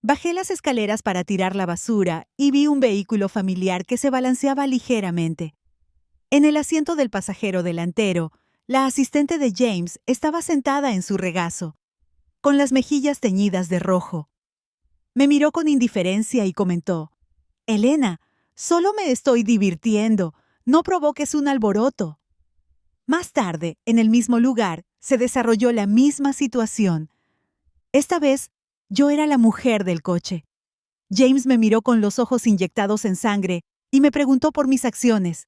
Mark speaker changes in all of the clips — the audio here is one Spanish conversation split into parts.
Speaker 1: Bajé las escaleras para tirar la basura y vi un vehículo familiar que se balanceaba ligeramente. En el asiento del pasajero delantero, la asistente de James estaba sentada en su regazo, con las mejillas teñidas de rojo. Me miró con indiferencia y comentó: «Elena, solo me estoy divirtiendo, no provoques un alboroto». Más tarde, en el mismo lugar, se desarrolló la misma situación. Esta vez, yo era la mujer del coche. James me miró con los ojos inyectados en sangre y me preguntó por mis acciones.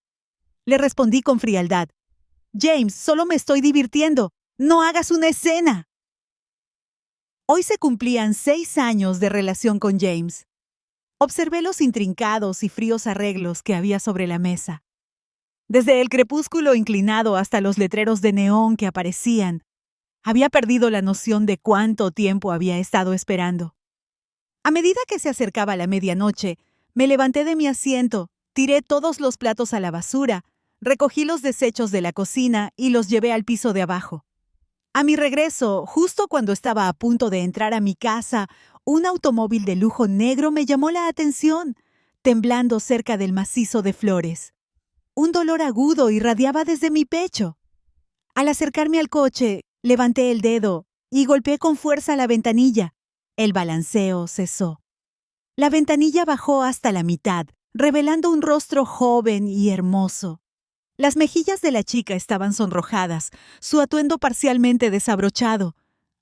Speaker 1: Le respondí con frialdad: «James, solo me estoy divirtiendo. No hagas una escena». Hoy se cumplían 6 años de relación con James. Observé los intrincados y fríos arreglos que había sobre la mesa. Desde el crepúsculo inclinado hasta los letreros de neón que aparecían, había perdido la noción de cuánto tiempo había estado esperando. A medida que se acercaba la medianoche, me levanté de mi asiento, tiré todos los platos a la basura, recogí los desechos de la cocina y los llevé al piso de abajo. A mi regreso, justo cuando estaba a punto de entrar a mi casa, un automóvil de lujo negro me llamó la atención, temblando cerca del macizo de flores. Un dolor agudo irradiaba desde mi pecho. Al acercarme al coche, levanté el dedo y golpeé con fuerza la ventanilla. El balanceo cesó. La ventanilla bajó hasta la mitad, revelando un rostro joven y hermoso. Las mejillas de la chica estaban sonrojadas, su atuendo parcialmente desabrochado.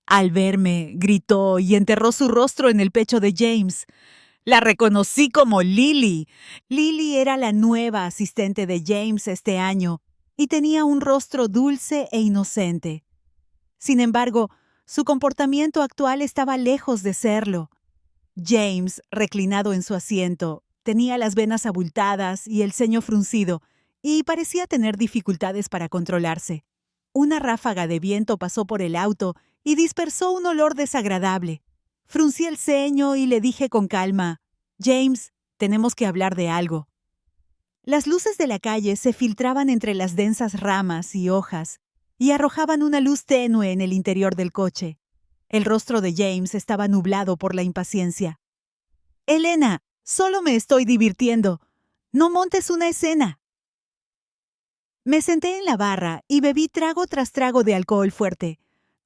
Speaker 1: Al verme, gritó y enterró su rostro en el pecho de James. La reconocí como Lily. Lily era la nueva asistente de James este año y tenía un rostro dulce e inocente. Sin embargo, su comportamiento actual estaba lejos de serlo. James, reclinado en su asiento, tenía las venas abultadas y el ceño fruncido, y parecía tener dificultades para controlarse. Una ráfaga de viento pasó por el auto y dispersó un olor desagradable. Fruncí el ceño y le dije con calma: «James, tenemos que hablar de algo». Las luces de la calle se filtraban entre las densas ramas y hojas y arrojaban una luz tenue en el interior del coche. El rostro de James estaba nublado por la impaciencia. «Elena, solo me estoy divirtiendo. No montes una escena». Me senté en la barra y bebí trago tras trago de alcohol fuerte.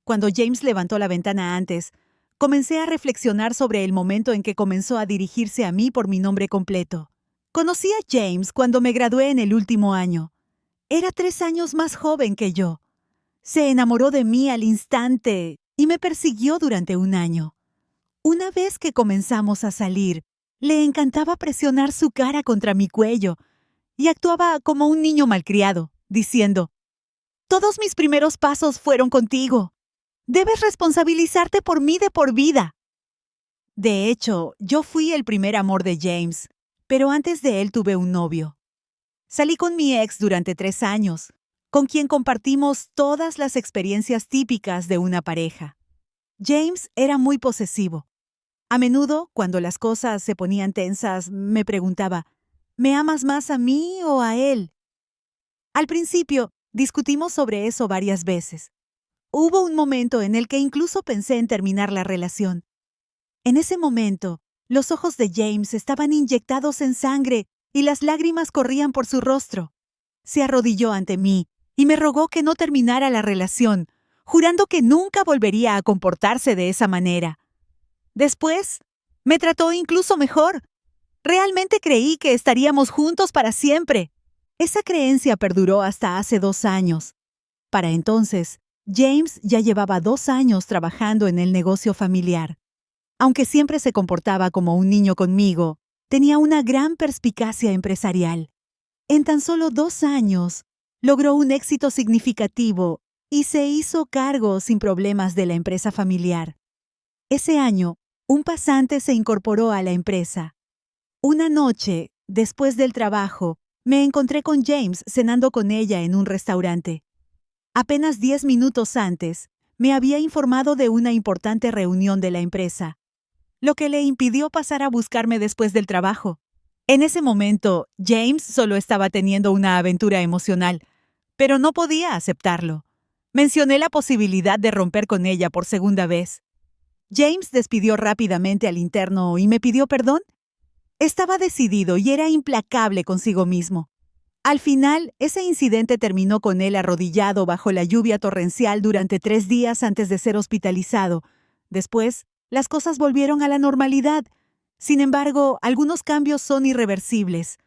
Speaker 1: Cuando James levantó la ventana antes, comencé a reflexionar sobre el momento en que comenzó a dirigirse a mí por mi nombre completo. Conocí a James cuando me gradué en el último año. Era 3 años más joven que yo. Se enamoró de mí al instante y me persiguió durante 1 año. Una vez que comenzamos a salir, le encantaba presionar su cara contra mi cuello y actuaba como un niño malcriado, diciendo: «Todos mis primeros pasos fueron contigo. Debes responsabilizarte por mí de por vida». De hecho, yo fui el primer amor de James, pero antes de él tuve un novio. Salí con mi ex durante 3 años, con quien compartimos todas las experiencias típicas de una pareja. James era muy posesivo. A menudo, cuando las cosas se ponían tensas, me preguntaba: «¿Me amas más a mí o a él?». Al principio, discutimos sobre eso varias veces. Hubo un momento en el que incluso pensé en terminar la relación. En ese momento, los ojos de James estaban inyectados en sangre y las lágrimas corrían por su rostro. Se arrodilló ante mí y me rogó que no terminara la relación, jurando que nunca volvería a comportarse de esa manera. Después, me trató incluso mejor. Realmente creí que estaríamos juntos para siempre. Esa creencia perduró hasta hace 2 años. Para entonces, James ya llevaba 2 años trabajando en el negocio familiar. Aunque siempre se comportaba como un niño conmigo, tenía una gran perspicacia empresarial. En tan solo 2 años, logró un éxito significativo y se hizo cargo sin problemas de la empresa familiar. Ese año, un pasante se incorporó a la empresa. Una noche, después del trabajo, me encontré con James cenando con ella en un restaurante. Apenas 10 minutos antes, me había informado de una importante reunión de la empresa, lo que le impidió pasar a buscarme después del trabajo. En ese momento, James solo estaba teniendo una aventura emocional, pero no podía aceptarlo. Mencioné la posibilidad de romper con ella por segunda vez. James despidió rápidamente al interno y me pidió perdón. Estaba decidido y era implacable consigo mismo. Al final, ese incidente terminó con él arrodillado bajo la lluvia torrencial durante 3 días antes de ser hospitalizado. Después, las cosas volvieron a la normalidad. Sin embargo, algunos cambios son irreversibles.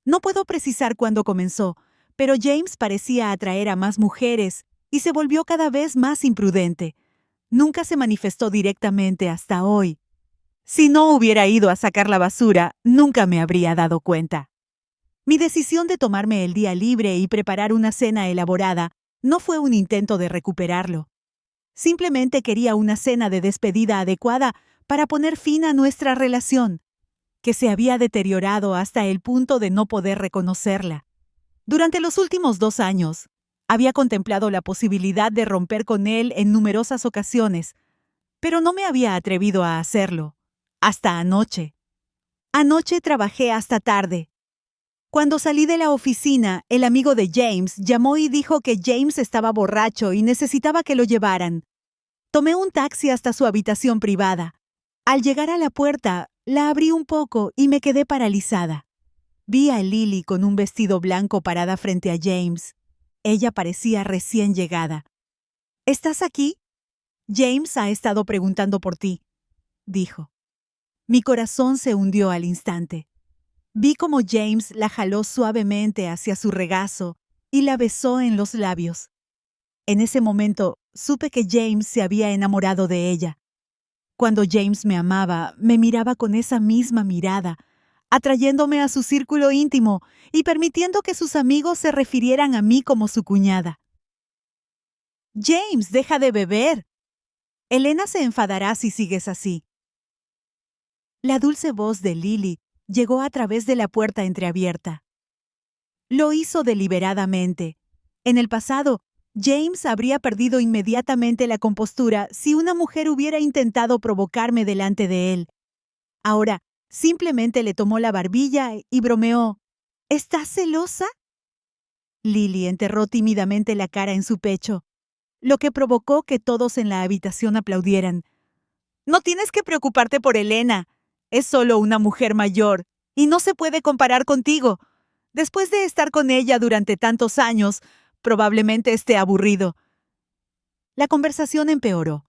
Speaker 1: No puedo precisar cuándo comenzó, pero James parecía atraer a más mujeres y se volvió cada vez más imprudente. Nunca se manifestó directamente hasta hoy. Si no hubiera ido a sacar la basura, nunca me habría dado cuenta. Mi decisión de tomarme el día libre y preparar una cena elaborada no fue un intento de recuperarlo. Simplemente quería una cena de despedida adecuada para poner fin a nuestra relación, que se había deteriorado hasta el punto de no poder reconocerla. Durante los últimos 2 años, había contemplado la posibilidad de romper con él en numerosas ocasiones, pero no me había atrevido a hacerlo. Hasta anoche. Anoche trabajé hasta tarde. Cuando salí de la oficina, el amigo de James llamó y dijo que James estaba borracho y necesitaba que lo llevaran. Tomé un taxi hasta su habitación privada. Al llegar a la puerta, la abrí un poco y me quedé paralizada. Vi a Lily con un vestido blanco parada frente a James. Ella parecía recién llegada. ¿Estás aquí? James ha estado preguntando por ti, dijo. Mi corazón se hundió al instante. Vi cómo James la jaló suavemente hacia su regazo y la besó en los labios. En ese momento, supe que James se había enamorado de ella. Cuando James me amaba, me miraba con esa misma mirada, atrayéndome a su círculo íntimo y permitiendo que sus amigos se refirieran a mí como su cuñada. James, deja de beber. Elena se enfadará si sigues así. La dulce voz de Lily llegó a través de la puerta entreabierta. Lo hizo deliberadamente. En el pasado, James habría perdido inmediatamente la compostura si una mujer hubiera intentado provocarme delante de él. Ahora, simplemente le tomó la barbilla y bromeó. ¿Estás celosa? Lily enterró tímidamente la cara en su pecho, lo que provocó que todos en la habitación aplaudieran. No tienes que preocuparte por Elena. Es solo una mujer mayor y no se puede comparar contigo. Después de estar con ella durante tantos años, probablemente esté aburrido. La conversación empeoró.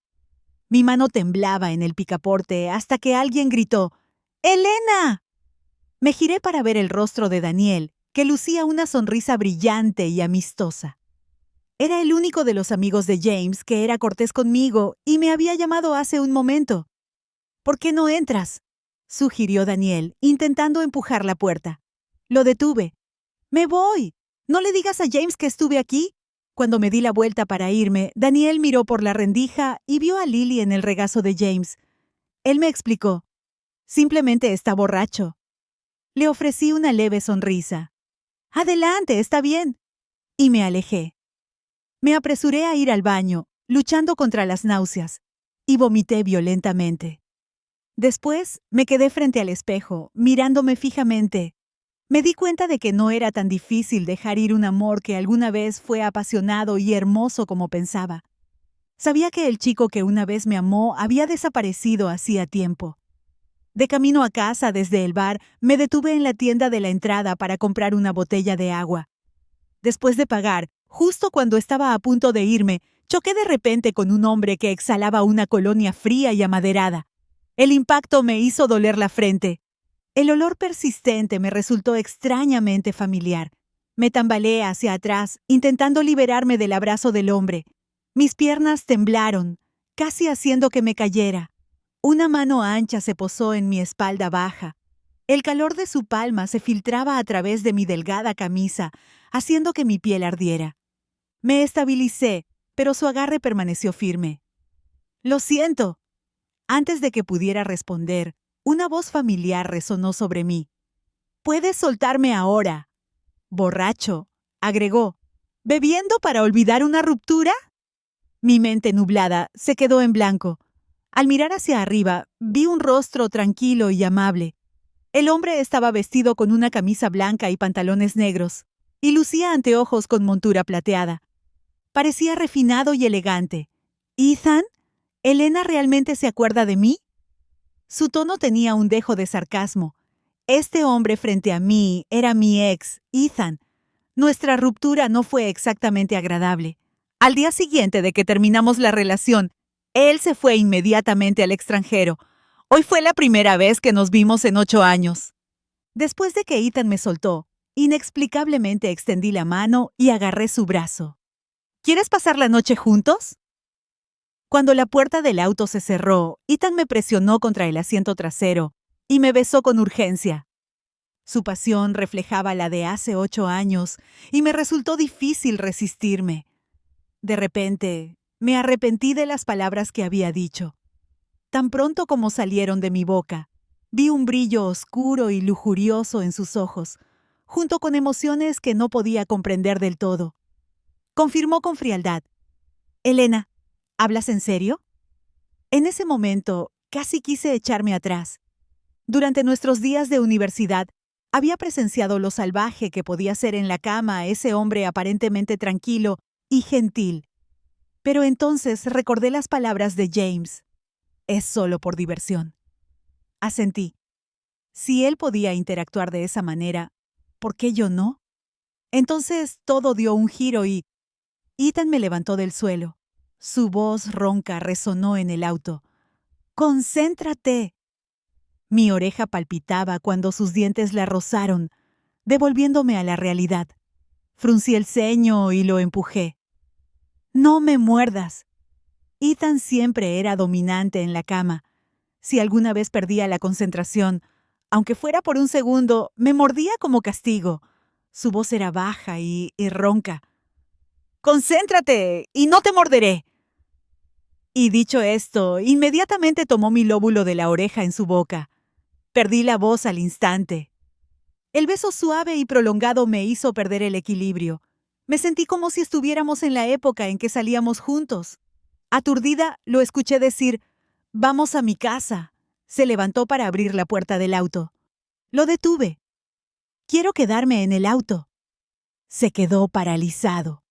Speaker 1: Mi mano temblaba en el picaporte hasta que alguien gritó, ¡Elena! Me giré para ver el rostro de Daniel, que lucía una sonrisa brillante y amistosa. Era el único de los amigos de James que era cortés conmigo y me había llamado hace un momento. ¿Por qué no entras?, sugirió Daniel, intentando empujar la puerta. Lo detuve. ¡Me voy! ¿No le digas a James que estuve aquí? Cuando me di la vuelta para irme, Daniel miró por la rendija y vio a Lily en el regazo de James. Él me explicó. Simplemente está borracho. Le ofrecí una leve sonrisa. Adelante, está bien. Y me alejé. Me apresuré a ir al baño, luchando contra las náuseas, y vomité violentamente. Después me quedé frente al espejo, mirándome fijamente. Me di cuenta de que no era tan difícil dejar ir un amor que alguna vez fue apasionado y hermoso como pensaba. Sabía que el chico que una vez me amó había desaparecido hacía tiempo. De camino a casa desde el bar, me detuve en la tienda de la entrada para comprar una botella de agua. Después de pagar, justo cuando estaba a punto de irme, choqué de repente con un hombre que exhalaba una colonia fría y amaderada. El impacto me hizo doler la frente. El olor persistente me resultó extrañamente familiar. Me tambaleé hacia atrás, intentando liberarme del abrazo del hombre. Mis piernas temblaron, casi haciendo que me cayera. Una mano ancha se posó en mi espalda baja. El calor de su palma se filtraba a través de mi delgada camisa, haciendo que mi piel ardiera. Me estabilicé, pero su agarre permaneció firme. «Lo siento». Antes de que pudiera responder, una voz familiar resonó sobre mí. «Puedes soltarme ahora». «Borracho», agregó. «¿Bebiendo para olvidar una ruptura?» Mi mente nublada se quedó en blanco. Al mirar hacia arriba, vi un rostro tranquilo y amable. El hombre estaba vestido con una camisa blanca y pantalones negros, y lucía anteojos con montura plateada. Parecía refinado y elegante. «¿Ethan?», ¿Elena realmente se acuerda de mí? Su tono tenía un dejo de sarcasmo. Este hombre frente a mí era mi ex, Ethan. Nuestra ruptura no fue exactamente agradable. Al día siguiente de que terminamos la relación, él se fue inmediatamente al extranjero. Hoy fue la primera vez que nos vimos en 8 años. Después de que Ethan me soltó, inexplicablemente extendí la mano y agarré su brazo. ¿Quieres pasar la noche juntos? Cuando la puerta del auto se cerró, Ethan me presionó contra el asiento trasero y me besó con urgencia. Su pasión reflejaba la de hace 8 años y me resultó difícil resistirme. De repente, me arrepentí de las palabras que había dicho. Tan pronto como salieron de mi boca, vi un brillo oscuro y lujurioso en sus ojos, junto con emociones que no podía comprender del todo. Confirmó con frialdad: «Elena, ¿hablas en serio?». En ese momento, casi quise echarme atrás. Durante nuestros días de universidad, había presenciado lo salvaje que podía ser en la cama ese hombre aparentemente tranquilo y gentil. Pero entonces recordé las palabras de James: «Es solo por diversión». Asentí. Si él podía interactuar de esa manera, ¿por qué yo no? Entonces todo dio un giro y Ethan me levantó del suelo. Su voz ronca resonó en el auto. «¡Concéntrate!». Mi oreja palpitaba cuando sus dientes la rozaron, devolviéndome a la realidad. Fruncí el ceño y lo empujé. «No me muerdas». Ethan siempre era dominante en la cama. Si alguna vez perdía la concentración, aunque fuera por un segundo, me mordía como castigo. Su voz era baja y ronca. «¡Concéntrate y no te morderé!». Y dicho esto, inmediatamente tomó mi lóbulo de la oreja en su boca. Perdí la voz al instante. El beso suave y prolongado me hizo perder el equilibrio. Me sentí como si estuviéramos en la época en que salíamos juntos. Aturdida, lo escuché decir: «Vamos a mi casa». Se levantó para abrir la puerta del auto. Lo detuve. «Quiero quedarme en el auto». Se quedó paralizado.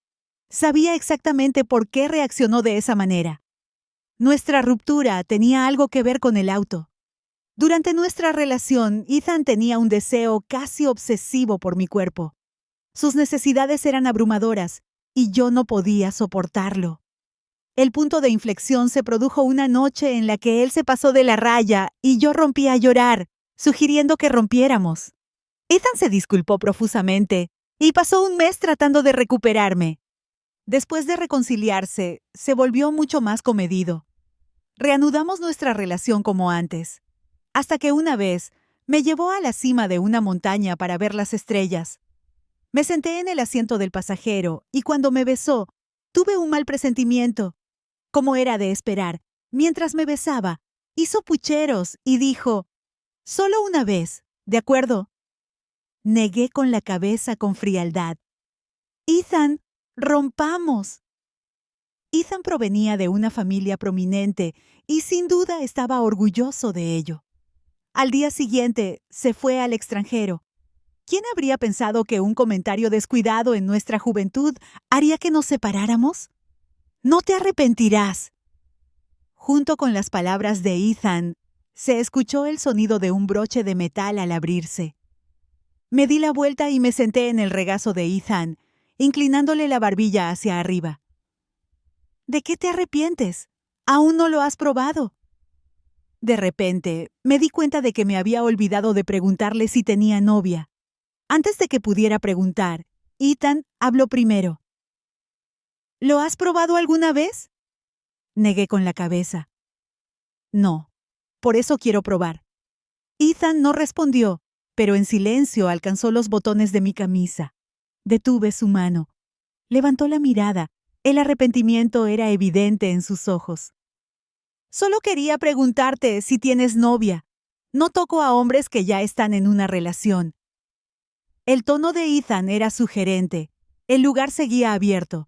Speaker 1: Sabía exactamente por qué reaccionó de esa manera. Nuestra ruptura tenía algo que ver con el auto. Durante nuestra relación, Ethan tenía un deseo casi obsesivo por mi cuerpo. Sus necesidades eran abrumadoras y yo no podía soportarlo. El punto de inflexión se produjo una noche en la que él se pasó de la raya y yo rompí a llorar, sugiriendo que rompiéramos. Ethan se disculpó profusamente y pasó un mes tratando de recuperarme. Después de reconciliarse, se volvió mucho más comedido. Reanudamos nuestra relación como antes, hasta que una vez me llevó a la cima de una montaña para ver las estrellas. Me senté en el asiento del pasajero y cuando me besó, tuve un mal presentimiento. Como era de esperar, mientras me besaba, hizo pucheros y dijo: «Solo una vez, ¿de acuerdo?». Negué con la cabeza con frialdad. «Ethan, rompamos». Ethan provenía de una familia prominente y sin duda estaba orgulloso de ello. Al día siguiente se fue al extranjero. ¿Quién habría pensado que un comentario descuidado en nuestra juventud haría que nos separáramos? «No te arrepentirás». Junto con las palabras de Ethan, se escuchó el sonido de un broche de metal al abrirse. Me di la vuelta y me senté en el regazo de Ethan, inclinándole la barbilla hacia arriba. «¿De qué te arrepientes? Aún no lo has probado». De repente, me di cuenta de que me había olvidado de preguntarle si tenía novia. Antes de que pudiera preguntar, Ethan habló primero. «¿Lo has probado alguna vez?». Negué con la cabeza. «No, por eso quiero probar». Ethan no respondió, pero en silencio alcanzó los botones de mi camisa. Detuve su mano. Levantó la mirada. El arrepentimiento era evidente en sus ojos. «Solo quería preguntarte si tienes novia. No toco a hombres que ya están en una relación». El tono de Ethan era sugerente. El lugar seguía abierto.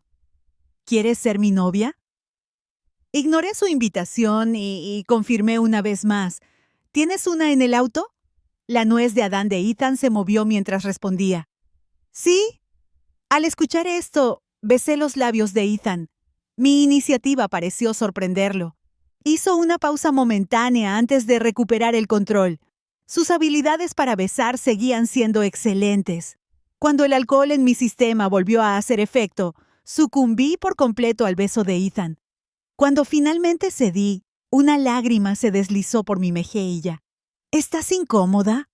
Speaker 1: «¿Quieres ser mi novia?». Ignoré su invitación y confirmé una vez más: «¿Tienes una en el auto?». La nuez de Adán de Ethan se movió mientras respondía: «Sí». Al escuchar esto, besé los labios de Ethan. Mi iniciativa pareció sorprenderlo. Hizo una pausa momentánea antes de recuperar el control. Sus habilidades para besar seguían siendo excelentes. Cuando el alcohol en mi sistema volvió a hacer efecto, sucumbí por completo al beso de Ethan. Cuando finalmente cedí, una lágrima se deslizó por mi mejilla. ¿Estás incómoda?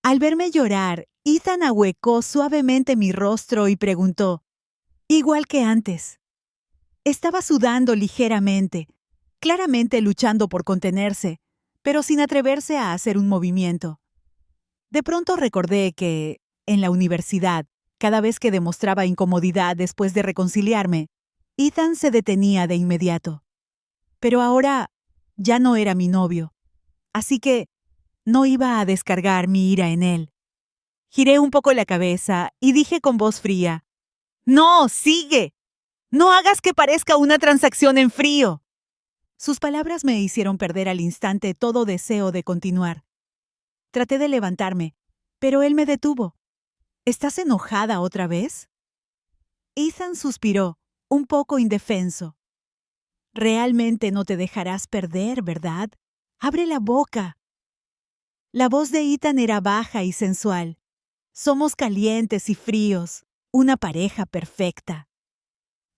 Speaker 1: Al verme llorar, Ethan ahuecó suavemente mi rostro y preguntó, igual que antes. Estaba sudando ligeramente, claramente luchando por contenerse, pero sin atreverse a hacer un movimiento. De pronto recordé que, en la universidad, cada vez que demostraba incomodidad después de reconciliarme, Ethan se detenía de inmediato. Pero ahora ya no era mi novio, así que no iba a descargar mi ira en él. Giré un poco la cabeza y dije con voz fría, «¡No, sigue! ¡No hagas que parezca una transacción en frío!». Sus palabras me hicieron perder al instante todo deseo de continuar. Traté de levantarme, pero él me detuvo. ¿Estás enojada otra vez? Ethan suspiró, un poco indefenso. Realmente no te dejarás perder, ¿verdad? Abre la boca. La voz de Ethan era baja y sensual. Somos calientes y fríos, una pareja perfecta.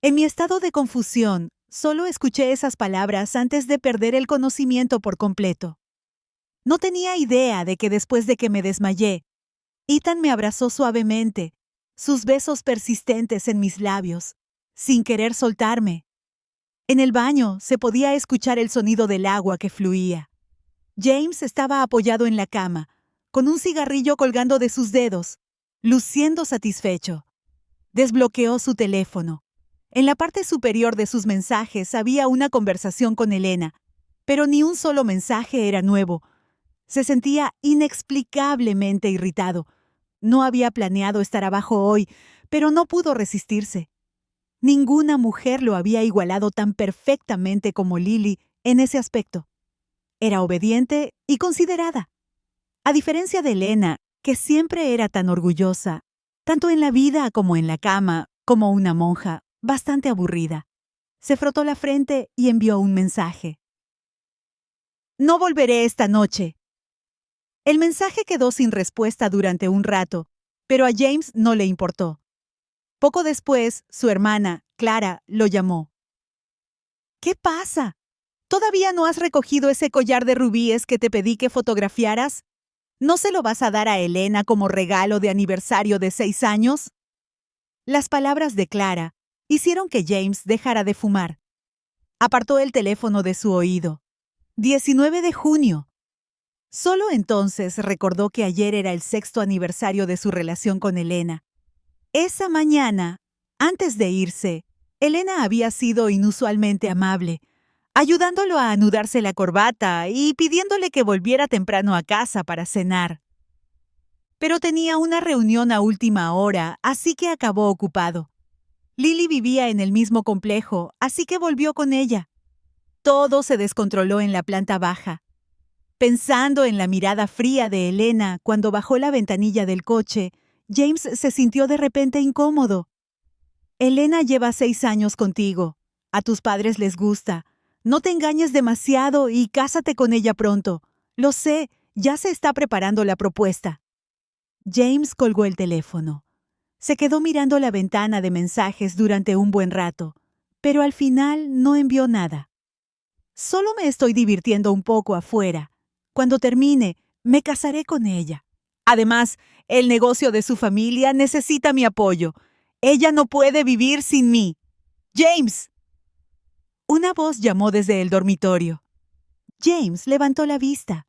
Speaker 1: En mi estado de confusión, solo escuché esas palabras antes de perder el conocimiento por completo. No tenía idea de que después de que me desmayé, Ethan me abrazó suavemente, sus besos persistentes en mis labios, sin querer soltarme. En el baño se podía escuchar el sonido del agua que fluía. James estaba apoyado en la cama, con un cigarrillo colgando de sus dedos, luciendo satisfecho. Desbloqueó su teléfono. En la parte superior de sus mensajes había una conversación con Elena, pero ni un solo mensaje era nuevo. Se sentía inexplicablemente irritado. No había planeado estar abajo hoy, pero no pudo resistirse. Ninguna mujer lo había igualado tan perfectamente como Lily en ese aspecto. Era obediente y considerada. A diferencia de Elena, que siempre era tan orgullosa, tanto en la vida como en la cama, como una monja, bastante aburrida. Se frotó la frente y envió un mensaje. «No volveré esta noche». El mensaje quedó sin respuesta durante un rato, pero a James no le importó. Poco después, su hermana, Clara, lo llamó. «¿Qué pasa? ¿Todavía no has recogido ese collar de rubíes que te pedí que fotografiaras? ¿No se lo vas a dar a Elena como regalo de aniversario de 6 años?» Las palabras de Clara hicieron que James dejara de fumar. Apartó el teléfono de su oído. 19 de junio. Solo entonces recordó que ayer era el 6º aniversario de su relación con Elena. Esa mañana, antes de irse, Elena había sido inusualmente amable, ayudándolo a anudarse la corbata y pidiéndole que volviera temprano a casa para cenar. Pero tenía una reunión a última hora, así que acabó ocupado. Lily vivía en el mismo complejo, así que volvió con ella. Todo se descontroló en la planta baja. Pensando en la mirada fría de Elena cuando bajó la ventanilla del coche, James se sintió de repente incómodo. Elena lleva 6 años contigo. A tus padres les gusta. No te engañes demasiado y cásate con ella pronto. Lo sé, ya se está preparando la propuesta. James colgó el teléfono. Se quedó mirando la ventana de mensajes durante un buen rato, pero al final no envió nada. Solo me estoy divirtiendo un poco afuera. Cuando termine, me casaré con ella. Además, el negocio de su familia necesita mi apoyo. Ella no puede vivir sin mí. ¡James! Una voz llamó desde el dormitorio. James levantó la vista.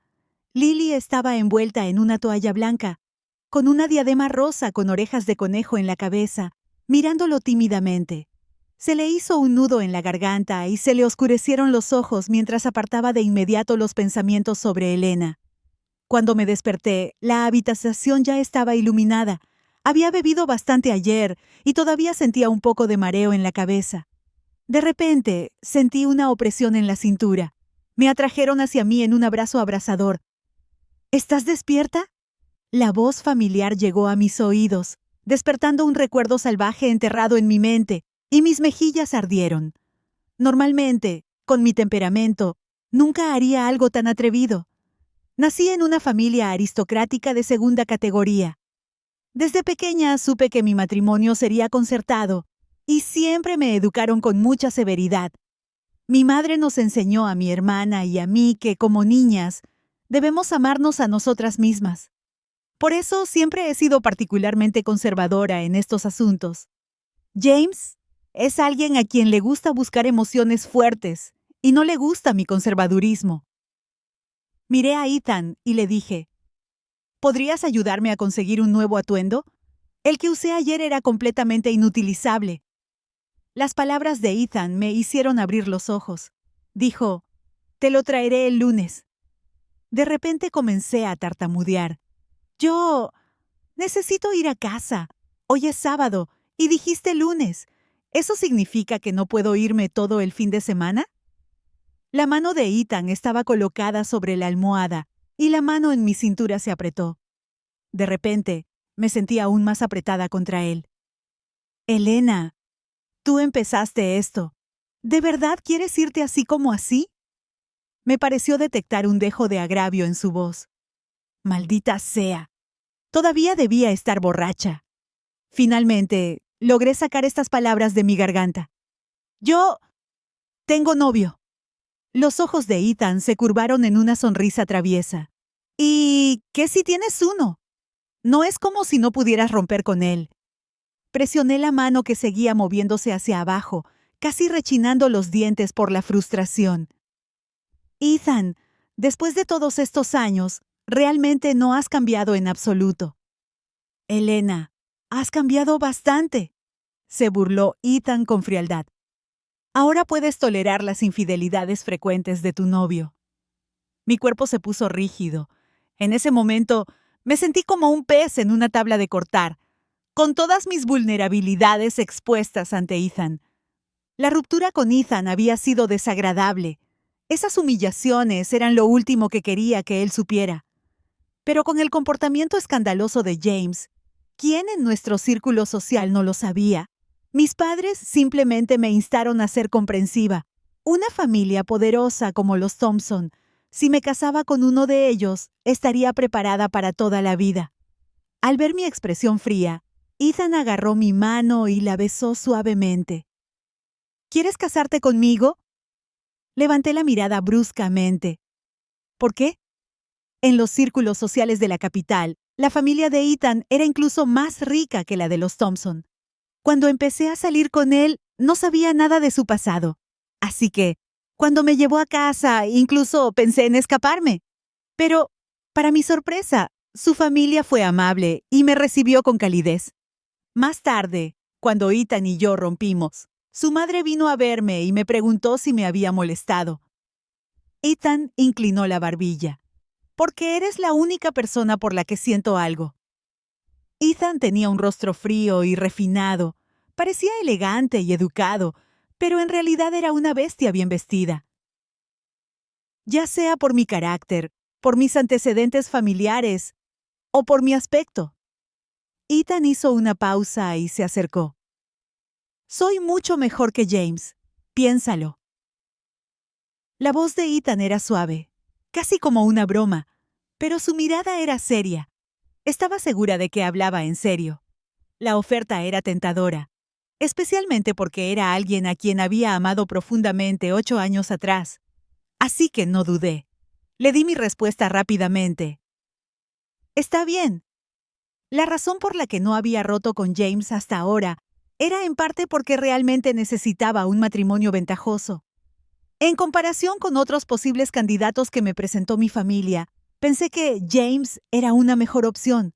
Speaker 1: Lily estaba envuelta en una toalla blanca, con una diadema rosa con orejas de conejo en la cabeza, mirándolo tímidamente. Se le hizo un nudo en la garganta y se le oscurecieron los ojos mientras apartaba de inmediato los pensamientos sobre Elena. Cuando me desperté, la habitación ya estaba iluminada. Había bebido bastante ayer y todavía sentía un poco de mareo en la cabeza. De repente, sentí una opresión en la cintura. Me atrajeron hacia mí en un abrazo abrasador. ¿Estás despierta? La voz familiar llegó a mis oídos, despertando un recuerdo salvaje enterrado en mi mente, y mis mejillas ardieron. Normalmente, Con mi temperamento, nunca haría algo tan atrevido. Nací en una familia aristocrática de segunda categoría. Desde pequeña supe que mi matrimonio sería concertado y siempre me educaron con mucha severidad. Mi madre nos enseñó a mi hermana y a mí que, como niñas, debemos amarnos a nosotras mismas. Por eso siempre he sido particularmente conservadora en estos asuntos. James es alguien a quien le gusta buscar emociones fuertes y no le gusta mi conservadurismo. Miré a Ethan y le dije, ¿podrías ayudarme a conseguir un nuevo atuendo? El que usé ayer era completamente inutilizable. Las palabras de Ethan me hicieron abrir los ojos. Dijo, te lo traeré el lunes. De repente comencé a tartamudear. Yo necesito ir a casa. Hoy es sábado y dijiste lunes. ¿Eso significa que no puedo irme todo el fin de semana? La mano de Ethan estaba colocada sobre la almohada y la mano en mi cintura se apretó. De repente, me sentí aún más apretada contra él. Elena, tú empezaste esto. ¿De verdad quieres irte así como así? Me pareció detectar un dejo de agravio en su voz. Maldita sea. Todavía debía estar borracha. Finalmente, logré sacar estas palabras de mi garganta. Yo tengo novio. Los ojos de Ethan se curvaron en una sonrisa traviesa. ¿Y qué si tienes uno? No es como si no pudieras romper con él. Presioné la mano que seguía moviéndose hacia abajo, casi rechinando los dientes por la frustración. Ethan, después de todos estos años, realmente no has cambiado en absoluto. Elena, has cambiado bastante, se burló Ethan con frialdad. Ahora puedes tolerar las infidelidades frecuentes de tu novio. Mi cuerpo se puso rígido. En ese momento, me sentí como un pez en una tabla de cortar, con todas mis vulnerabilidades expuestas ante Ethan. La ruptura con Ethan había sido desagradable. Esas humillaciones eran lo último que quería que él supiera. Pero con el comportamiento escandaloso de James, ¿quién en nuestro círculo social no lo sabía? Mis padres simplemente me instaron a ser comprensiva. Una familia poderosa como los Thompson, si me casaba con uno de ellos, estaría preparada para toda la vida. Al ver mi expresión fría, Ethan agarró mi mano y la besó suavemente. ¿Quieres casarte conmigo? Levanté la mirada bruscamente. ¿Por qué? En los círculos sociales de la capital, la familia de Ethan era incluso más rica que la de los Thompson. Cuando empecé a salir con él, no sabía nada de su pasado. Así que, cuando me llevó a casa, incluso pensé en escaparme. Pero, para mi sorpresa, su familia fue amable y me recibió con calidez. Más tarde, cuando Ethan y yo rompimos, su madre vino a verme y me preguntó si me había molestado. Ethan inclinó la barbilla. Porque eres la única persona por la que siento algo. Ethan tenía un rostro frío y refinado. Parecía elegante y educado, pero en realidad era una bestia bien vestida. Ya sea por mi carácter, por mis antecedentes familiares o por mi aspecto. Ethan hizo una pausa y se acercó. Soy mucho mejor que James. Piénsalo. La voz de Ethan era suave, casi como una broma, pero su mirada era seria. Estaba segura de que hablaba en serio. La oferta era tentadora, especialmente porque era alguien a quien había amado profundamente 8 años atrás. Así que no dudé. Le di mi respuesta rápidamente. Está bien. La razón por la que no había roto con James hasta ahora era en parte porque realmente necesitaba un matrimonio ventajoso. En comparación con otros posibles candidatos que me presentó mi familia, pensé que James era una mejor opción.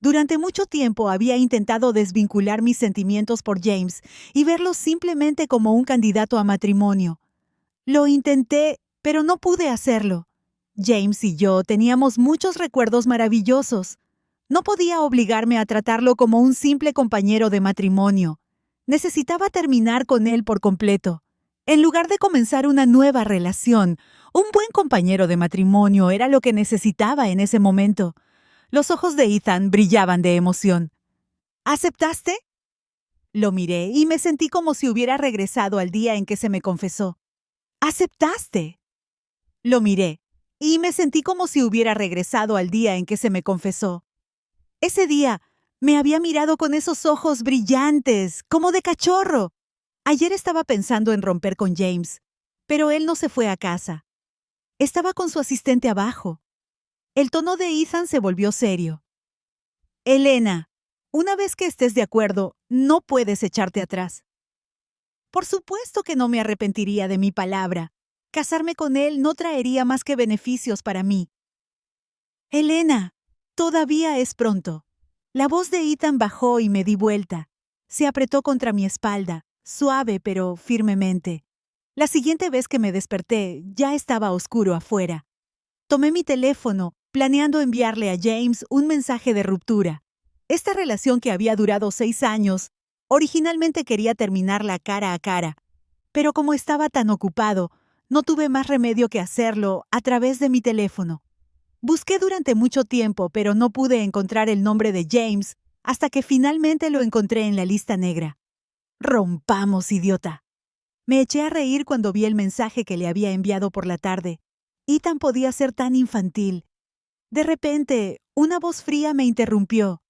Speaker 1: Durante mucho tiempo había intentado desvincular mis sentimientos por James y verlo simplemente como un candidato a matrimonio. Lo intenté, pero no pude hacerlo. James y yo teníamos muchos recuerdos maravillosos. No podía obligarme a tratarlo como un simple compañero de matrimonio. Necesitaba terminar con él por completo. En lugar de comenzar una nueva relación, un buen compañero de matrimonio era lo que necesitaba en ese momento. Los ojos de Ethan brillaban de emoción. ¿Aceptaste? Lo miré y me sentí como si hubiera regresado al día en que se me confesó. ¿Aceptaste? Lo miré, y me sentí como si hubiera regresado al día en que se me confesó. Ese día me había mirado con esos ojos brillantes, como de cachorro. Ayer estaba pensando en romper con James, pero él no se fue a casa. Estaba con su asistente abajo. El tono de Ethan se volvió serio. Elena, una vez que estés de acuerdo, no puedes echarte atrás. Por supuesto que no me arrepentiría de mi palabra. Casarme con él no traería más que beneficios para mí. Elena, todavía es pronto. La voz de Ethan bajó y me di vuelta. Se apretó contra mi espalda, suave pero firmemente. La siguiente vez que me desperté, ya estaba oscuro afuera. Tomé mi teléfono, planeando enviarle a James un mensaje de ruptura. Esta relación que había durado 6 años, originalmente quería terminarla cara a cara, pero como estaba tan ocupado, no tuve más remedio que hacerlo a través de mi teléfono. Busqué durante mucho tiempo, pero no pude encontrar el nombre de James hasta que finalmente lo encontré en la lista negra. Rompamos, idiota. Me eché a reír cuando vi el mensaje que le había enviado por la tarde. Ethan podía ser tan infantil. De repente, una voz fría me interrumpió.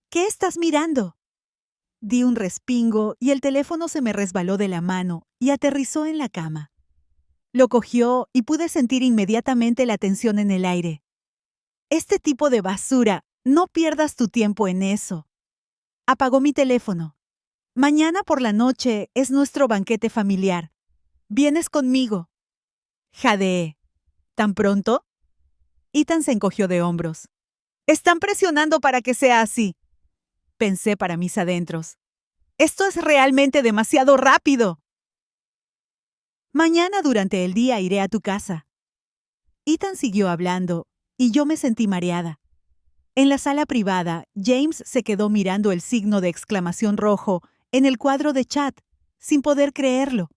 Speaker 1: ¿Qué estás mirando? Di un respingo y el teléfono se me resbaló de la mano y aterrizó en la cama. Lo cogió y pude sentir inmediatamente la tensión en el aire. Este tipo de basura, no pierdas tu tiempo en eso. Apagó mi teléfono. Mañana por la noche es nuestro banquete familiar. ¿Vienes conmigo? Jadeé. ¿Tan pronto? Ethan se encogió de hombros. Están presionando para que sea así. Pensé para mis adentros. Esto es realmente demasiado rápido. Mañana durante el día iré a tu casa. Ethan siguió hablando, y yo me sentí mareada. En la sala privada, James se quedó mirando el signo de exclamación rojo en el cuadro de chat, sin poder creerlo.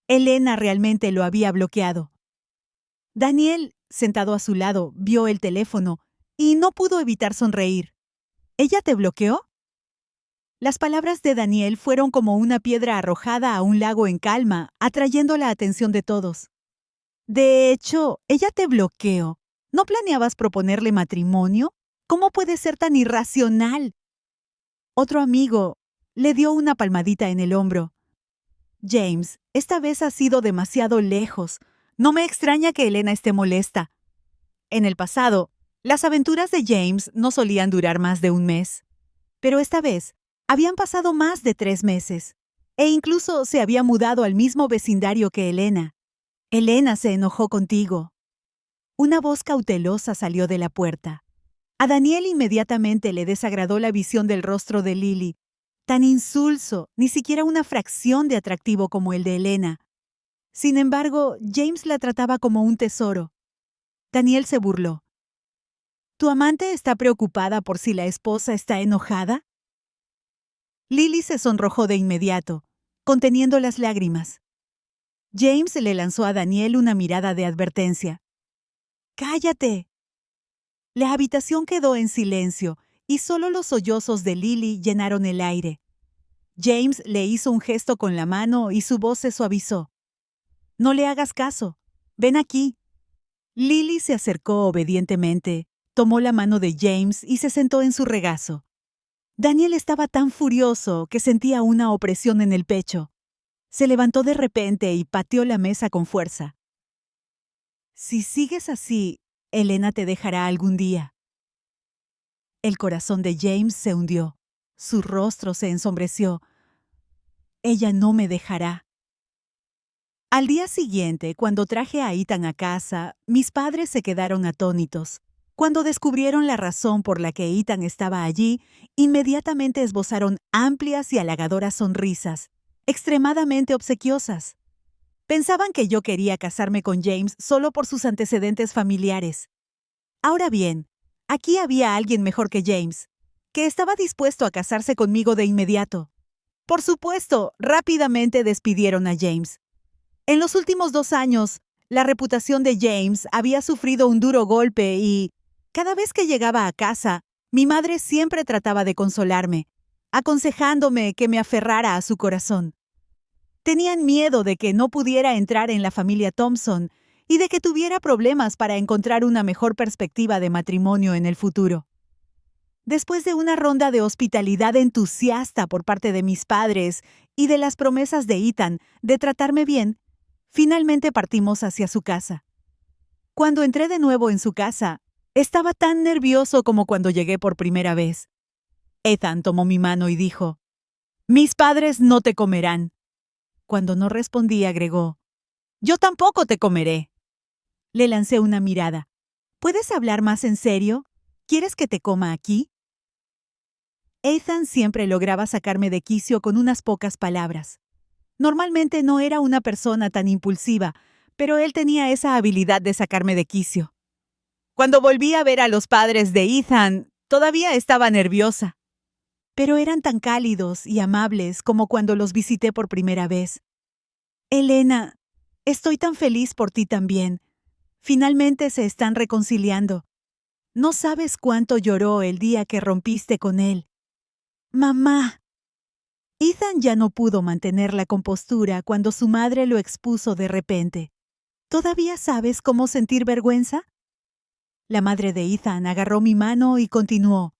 Speaker 1: Elena realmente lo había bloqueado. Daniel, sentado a su lado, vio el teléfono y no pudo evitar sonreír. ¿Ella te bloqueó? Las palabras de Daniel fueron como una piedra arrojada a un lago en calma, atrayendo la atención de todos. De hecho, ella te bloqueó. ¿No planeabas proponerle matrimonio? ¿Cómo puede ser tan irracional? Otro amigo le dio una palmadita en el hombro. James, esta vez has ido demasiado lejos. No me extraña que Elena esté molesta. En el pasado, las aventuras de James no solían durar más de un mes. Pero esta vez, habían pasado más de 3 meses. E incluso se había mudado al mismo vecindario que Elena. Elena se enojó contigo. Una voz cautelosa salió de la puerta. A Daniel inmediatamente le desagradó la visión del rostro de Lily, tan insulso, ni siquiera una fracción de atractivo como el de Elena. Sin embargo, James la trataba como un tesoro. Daniel se burló. ¿Tu amante está preocupada por si la esposa está enojada? Lily se sonrojó de inmediato, conteniendo las lágrimas. James le lanzó a Daniel una mirada de advertencia. ¡Cállate! La habitación quedó en silencio y solo los sollozos de Lily llenaron el aire. James le hizo un gesto con la mano y su voz se suavizó. No le hagas caso. Ven aquí. Lily se acercó obedientemente, tomó la mano de James y se sentó en su regazo. Daniel estaba tan furioso que sentía una opresión en el pecho. Se levantó de repente y pateó la mesa con fuerza. Si sigues así, Elena te dejará algún día. El corazón de James se hundió. Su rostro se ensombreció. Ella no me dejará. Al día siguiente, cuando traje a Ethan a casa, mis padres se quedaron atónitos. Cuando descubrieron la razón por la que Ethan estaba allí, inmediatamente esbozaron amplias y halagadoras sonrisas, extremadamente obsequiosas. Pensaban que yo quería casarme con James solo por sus antecedentes familiares. Ahora bien, aquí había alguien mejor que James, que estaba dispuesto a casarse conmigo de inmediato. Por supuesto, rápidamente despidieron a James. En los últimos 2 años, la reputación de James había sufrido un duro golpe y, cada vez que llegaba a casa, mi madre siempre trataba de consolarme, aconsejándome que me aferrara a su corazón. Tenían miedo de que no pudiera entrar en la familia Thompson y de que tuviera problemas para encontrar una mejor perspectiva de matrimonio en el futuro. Después de una ronda de hospitalidad entusiasta por parte de mis padres y de las promesas de Ethan de tratarme bien, finalmente partimos hacia su casa. Cuando entré de nuevo en su casa, estaba tan nervioso como cuando llegué por primera vez. Ethan tomó mi mano y dijo: «Mis padres no te comerán». Cuando no respondí, agregó: «Yo tampoco te comeré». Le lancé una mirada. «¿Puedes hablar más en serio? ¿Quieres que te coma aquí?». Ethan siempre lograba sacarme de quicio con unas pocas palabras. Normalmente no era una persona tan impulsiva, pero él tenía esa habilidad de sacarme de quicio. Cuando volví a ver a los padres de Ethan, todavía estaba nerviosa. Pero eran tan cálidos y amables como cuando los visité por primera vez. «Elena, estoy tan feliz por ti también. Finalmente se están reconciliando. No sabes cuánto lloró el día que rompiste con él». «Mamá». Ethan ya no pudo mantener la compostura cuando su madre lo expuso de repente. «¿Todavía sabes cómo sentir vergüenza?». La madre de Ethan agarró mi mano y continuó: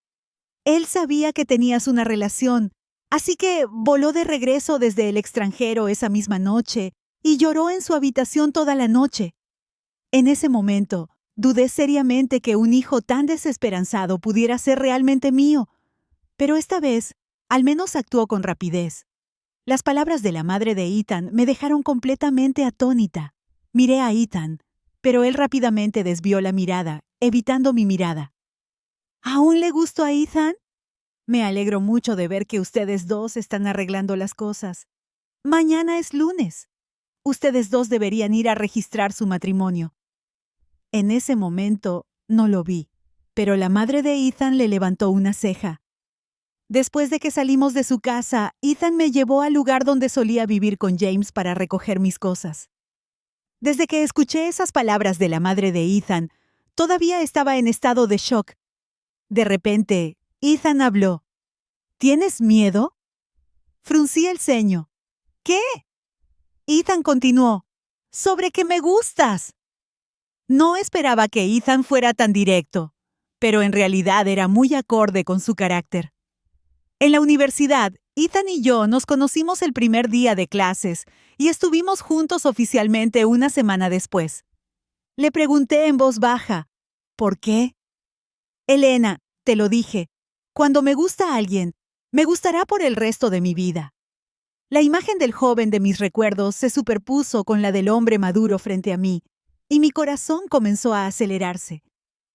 Speaker 1: «Él sabía que tenías una relación, así que voló de regreso desde el extranjero esa misma noche y lloró en su habitación toda la noche. En ese momento, dudé seriamente que un hijo tan desesperanzado pudiera ser realmente mío, pero esta vez, al menos actuó con rapidez». Las palabras de la madre de Ethan me dejaron completamente atónita. Miré a Ethan, pero él rápidamente desvió la mirada, evitando mi mirada. «¿Aún le gusto a Ethan? Me alegro mucho de ver que ustedes dos están arreglando las cosas. Mañana es lunes. Ustedes dos deberían ir a registrar su matrimonio». En ese momento no lo vi, pero la madre de Ethan le levantó una ceja. Después de que salimos de su casa, Ethan me llevó al lugar donde solía vivir con James para recoger mis cosas. Desde que escuché esas palabras de la madre de Ethan, todavía estaba en estado de shock. De repente, Ethan habló. «¿Tienes miedo?». Fruncí el ceño. «¿Qué?». Ethan continuó: «Sobre que me gustas». No esperaba que Ethan fuera tan directo, pero en realidad era muy acorde con su carácter. En la universidad, Ethan y yo nos conocimos el primer día de clases y estuvimos juntos oficialmente una semana después. Le pregunté en voz baja: «¿Por qué?». «Elena, te lo dije, cuando me gusta alguien, me gustará por el resto de mi vida». La imagen del joven de mis recuerdos se superpuso con la del hombre maduro frente a mí, y mi corazón comenzó a acelerarse.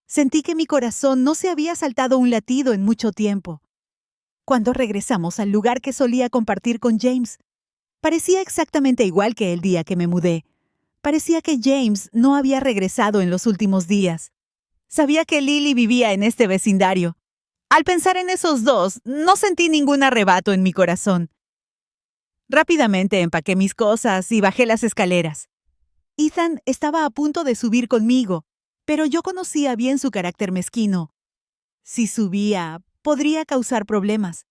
Speaker 1: Sentí que mi corazón no se había saltado un latido en mucho tiempo. Cuando regresamos al lugar que solía compartir con James, parecía exactamente igual que el día que me mudé. Parecía que James no había regresado en los últimos días. Sabía que Lily vivía en este vecindario. Al pensar en esos dos, no sentí ningún arrebato en mi corazón. Rápidamente empaqué mis cosas y bajé las escaleras. Ethan estaba a punto de subir conmigo, pero yo conocía bien su carácter mezquino. Si subía, podría causar problemas.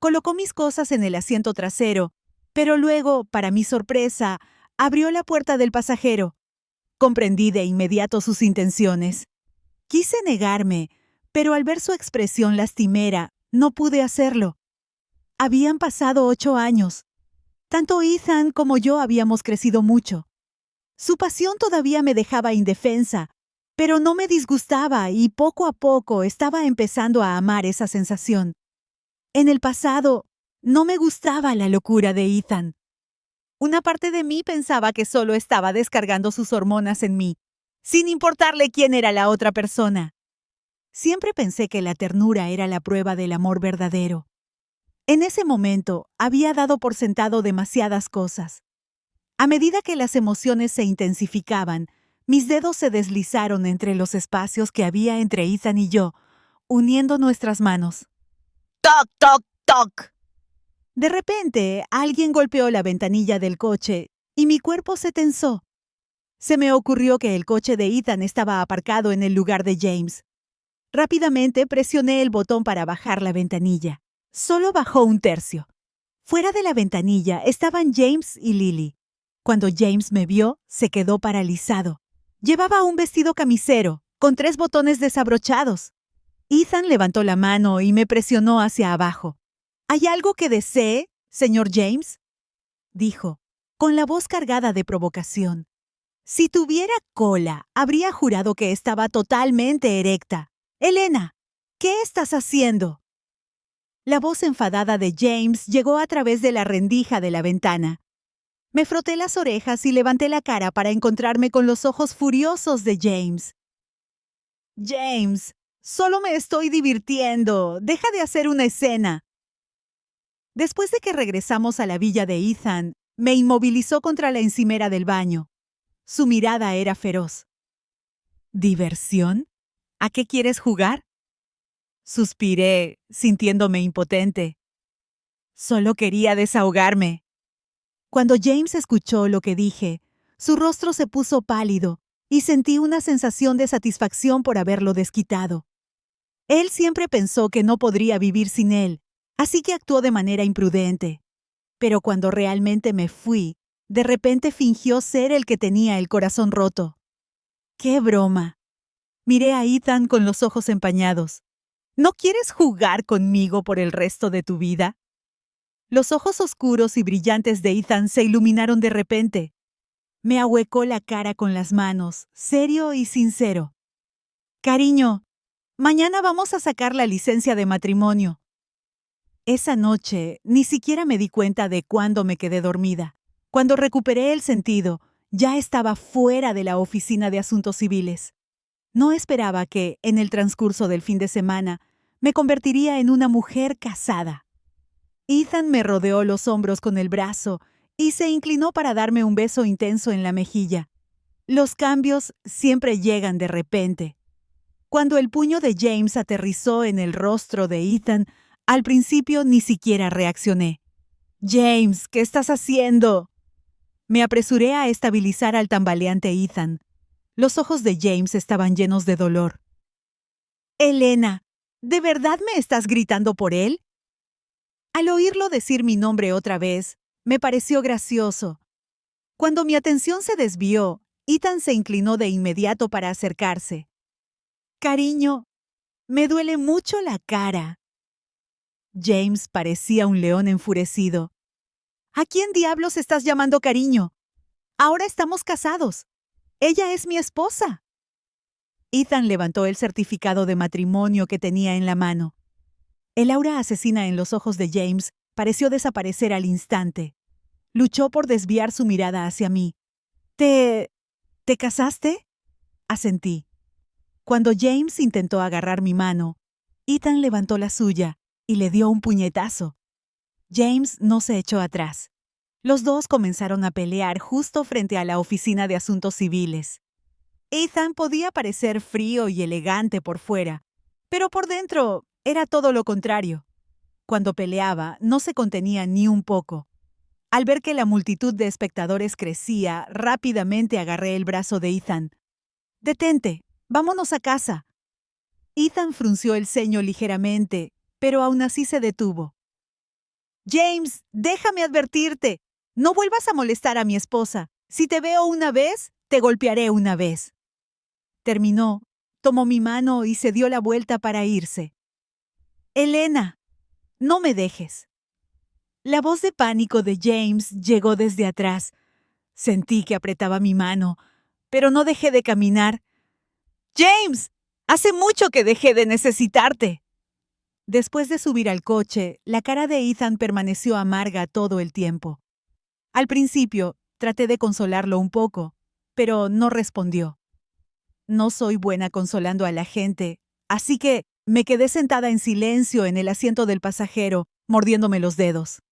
Speaker 1: Colocó mis cosas en el asiento trasero, pero luego, para mi sorpresa, abrió la puerta del pasajero. Comprendí de inmediato sus intenciones. Quise negarme, pero al ver su expresión lastimera, no pude hacerlo. Habían pasado 8 años. Tanto Ethan como yo habíamos crecido mucho. Su pasión todavía me dejaba indefensa, pero no me disgustaba y poco a poco estaba empezando a amar esa sensación. En el pasado, no me gustaba la locura de Ethan. Una parte de mí pensaba que solo estaba descargando sus hormonas en mí, sin importarle quién era la otra persona. Siempre pensé que la ternura era la prueba del amor verdadero. En ese momento, había dado por sentado demasiadas cosas. A medida que las emociones se intensificaban, mis dedos se deslizaron entre los espacios que había entre Ethan y yo, uniendo nuestras manos. ¡Toc, toc, toc! De repente, alguien golpeó la ventanilla del coche y mi cuerpo se tensó. Se me ocurrió que el coche de Ethan estaba aparcado en el lugar de James. Rápidamente presioné el botón para bajar la ventanilla. Solo bajó un tercio. Fuera de la ventanilla estaban James y Lily. Cuando James me vio, se quedó paralizado. Llevaba un vestido camisero, con 3 botones desabrochados. Ethan levantó la mano y me presionó hacia abajo. ¿Hay algo que desee, señor James?, dijo, con la voz cargada de provocación. Si tuviera cola, habría jurado que estaba totalmente erecta. Elena, ¿qué estás haciendo? La voz enfadada de James llegó a través de la rendija de la ventana. Me froté las orejas y levanté la cara para encontrarme con los ojos furiosos de James. James, solo me estoy divirtiendo. Deja de hacer una escena. Después de que regresamos a la villa de Ethan, me inmovilizó contra la encimera del baño. Su mirada era feroz. ¿Diversión? ¿A qué quieres jugar? Suspiré, sintiéndome impotente. Solo quería desahogarme. Cuando James escuchó lo que dije, su rostro se puso pálido y sentí una sensación de satisfacción por haberlo desquitado. Él siempre pensó que no podría vivir sin él, así que actuó de manera imprudente. Pero cuando realmente me fui, de repente fingió ser el que tenía el corazón roto. ¡Qué broma! Miré a Ethan con los ojos empañados. ¿No quieres jugar conmigo por el resto de tu vida? Los ojos oscuros y brillantes de Ethan se iluminaron de repente. Me ahuecó la cara con las manos, serio y sincero. Cariño, mañana vamos a sacar la licencia de matrimonio. Esa noche ni siquiera me di cuenta de cuándo me quedé dormida. Cuando recuperé el sentido, ya estaba fuera de la oficina de asuntos civiles. No esperaba que, en el transcurso del fin de semana, me convertiría en una mujer casada. Ethan me rodeó los hombros con el brazo y se inclinó para darme un beso intenso en la mejilla. Los cambios siempre llegan de repente. Cuando el puño de James aterrizó en el rostro de Ethan, al principio ni siquiera reaccioné. «James, ¿qué estás haciendo?». Me apresuré a estabilizar al tambaleante Ethan. Los ojos de James estaban llenos de dolor. «Elena, ¿de verdad me estás gritando por él?». Al oírlo decir mi nombre otra vez, me pareció gracioso. Cuando mi atención se desvió, Ethan se inclinó de inmediato para acercarse. «Cariño, me duele mucho la cara». James parecía un león enfurecido. «¿A quién diablos estás llamando cariño? Ahora estamos casados. Ella es mi esposa». Ethan levantó el certificado de matrimonio que tenía en la mano. El aura asesina en los ojos de James pareció desaparecer al instante. Luchó por desviar su mirada hacia mí. ¿Te casaste?», asentí. Cuando James intentó agarrar mi mano, Ethan levantó la suya y le dio un puñetazo. James no se echó atrás. Los dos comenzaron a pelear justo frente a la oficina de asuntos civiles. Ethan podía parecer frío y elegante por fuera, pero por dentro era todo lo contrario. Cuando peleaba, no se contenía ni un poco. Al ver que la multitud de espectadores crecía, rápidamente agarré el brazo de Ethan. «Detente, vámonos a casa». Ethan frunció el ceño ligeramente, pero aún así se detuvo. «James, déjame advertirte. No vuelvas a molestar a mi esposa. Si te veo una vez, te golpearé una vez». Terminó, tomó mi mano y se dio la vuelta para irse. «Elena, no me dejes». La voz de pánico de James llegó desde atrás. Sentí que apretaba mi mano, pero no dejé de caminar. «James, hace mucho que dejé de necesitarte». Después de subir al coche, la cara de Ethan permaneció amarga todo el tiempo. Al principio, traté de consolarlo un poco, pero no respondió. No soy buena consolando a la gente, así que me quedé sentada en silencio en el asiento del pasajero, mordiéndome los dedos.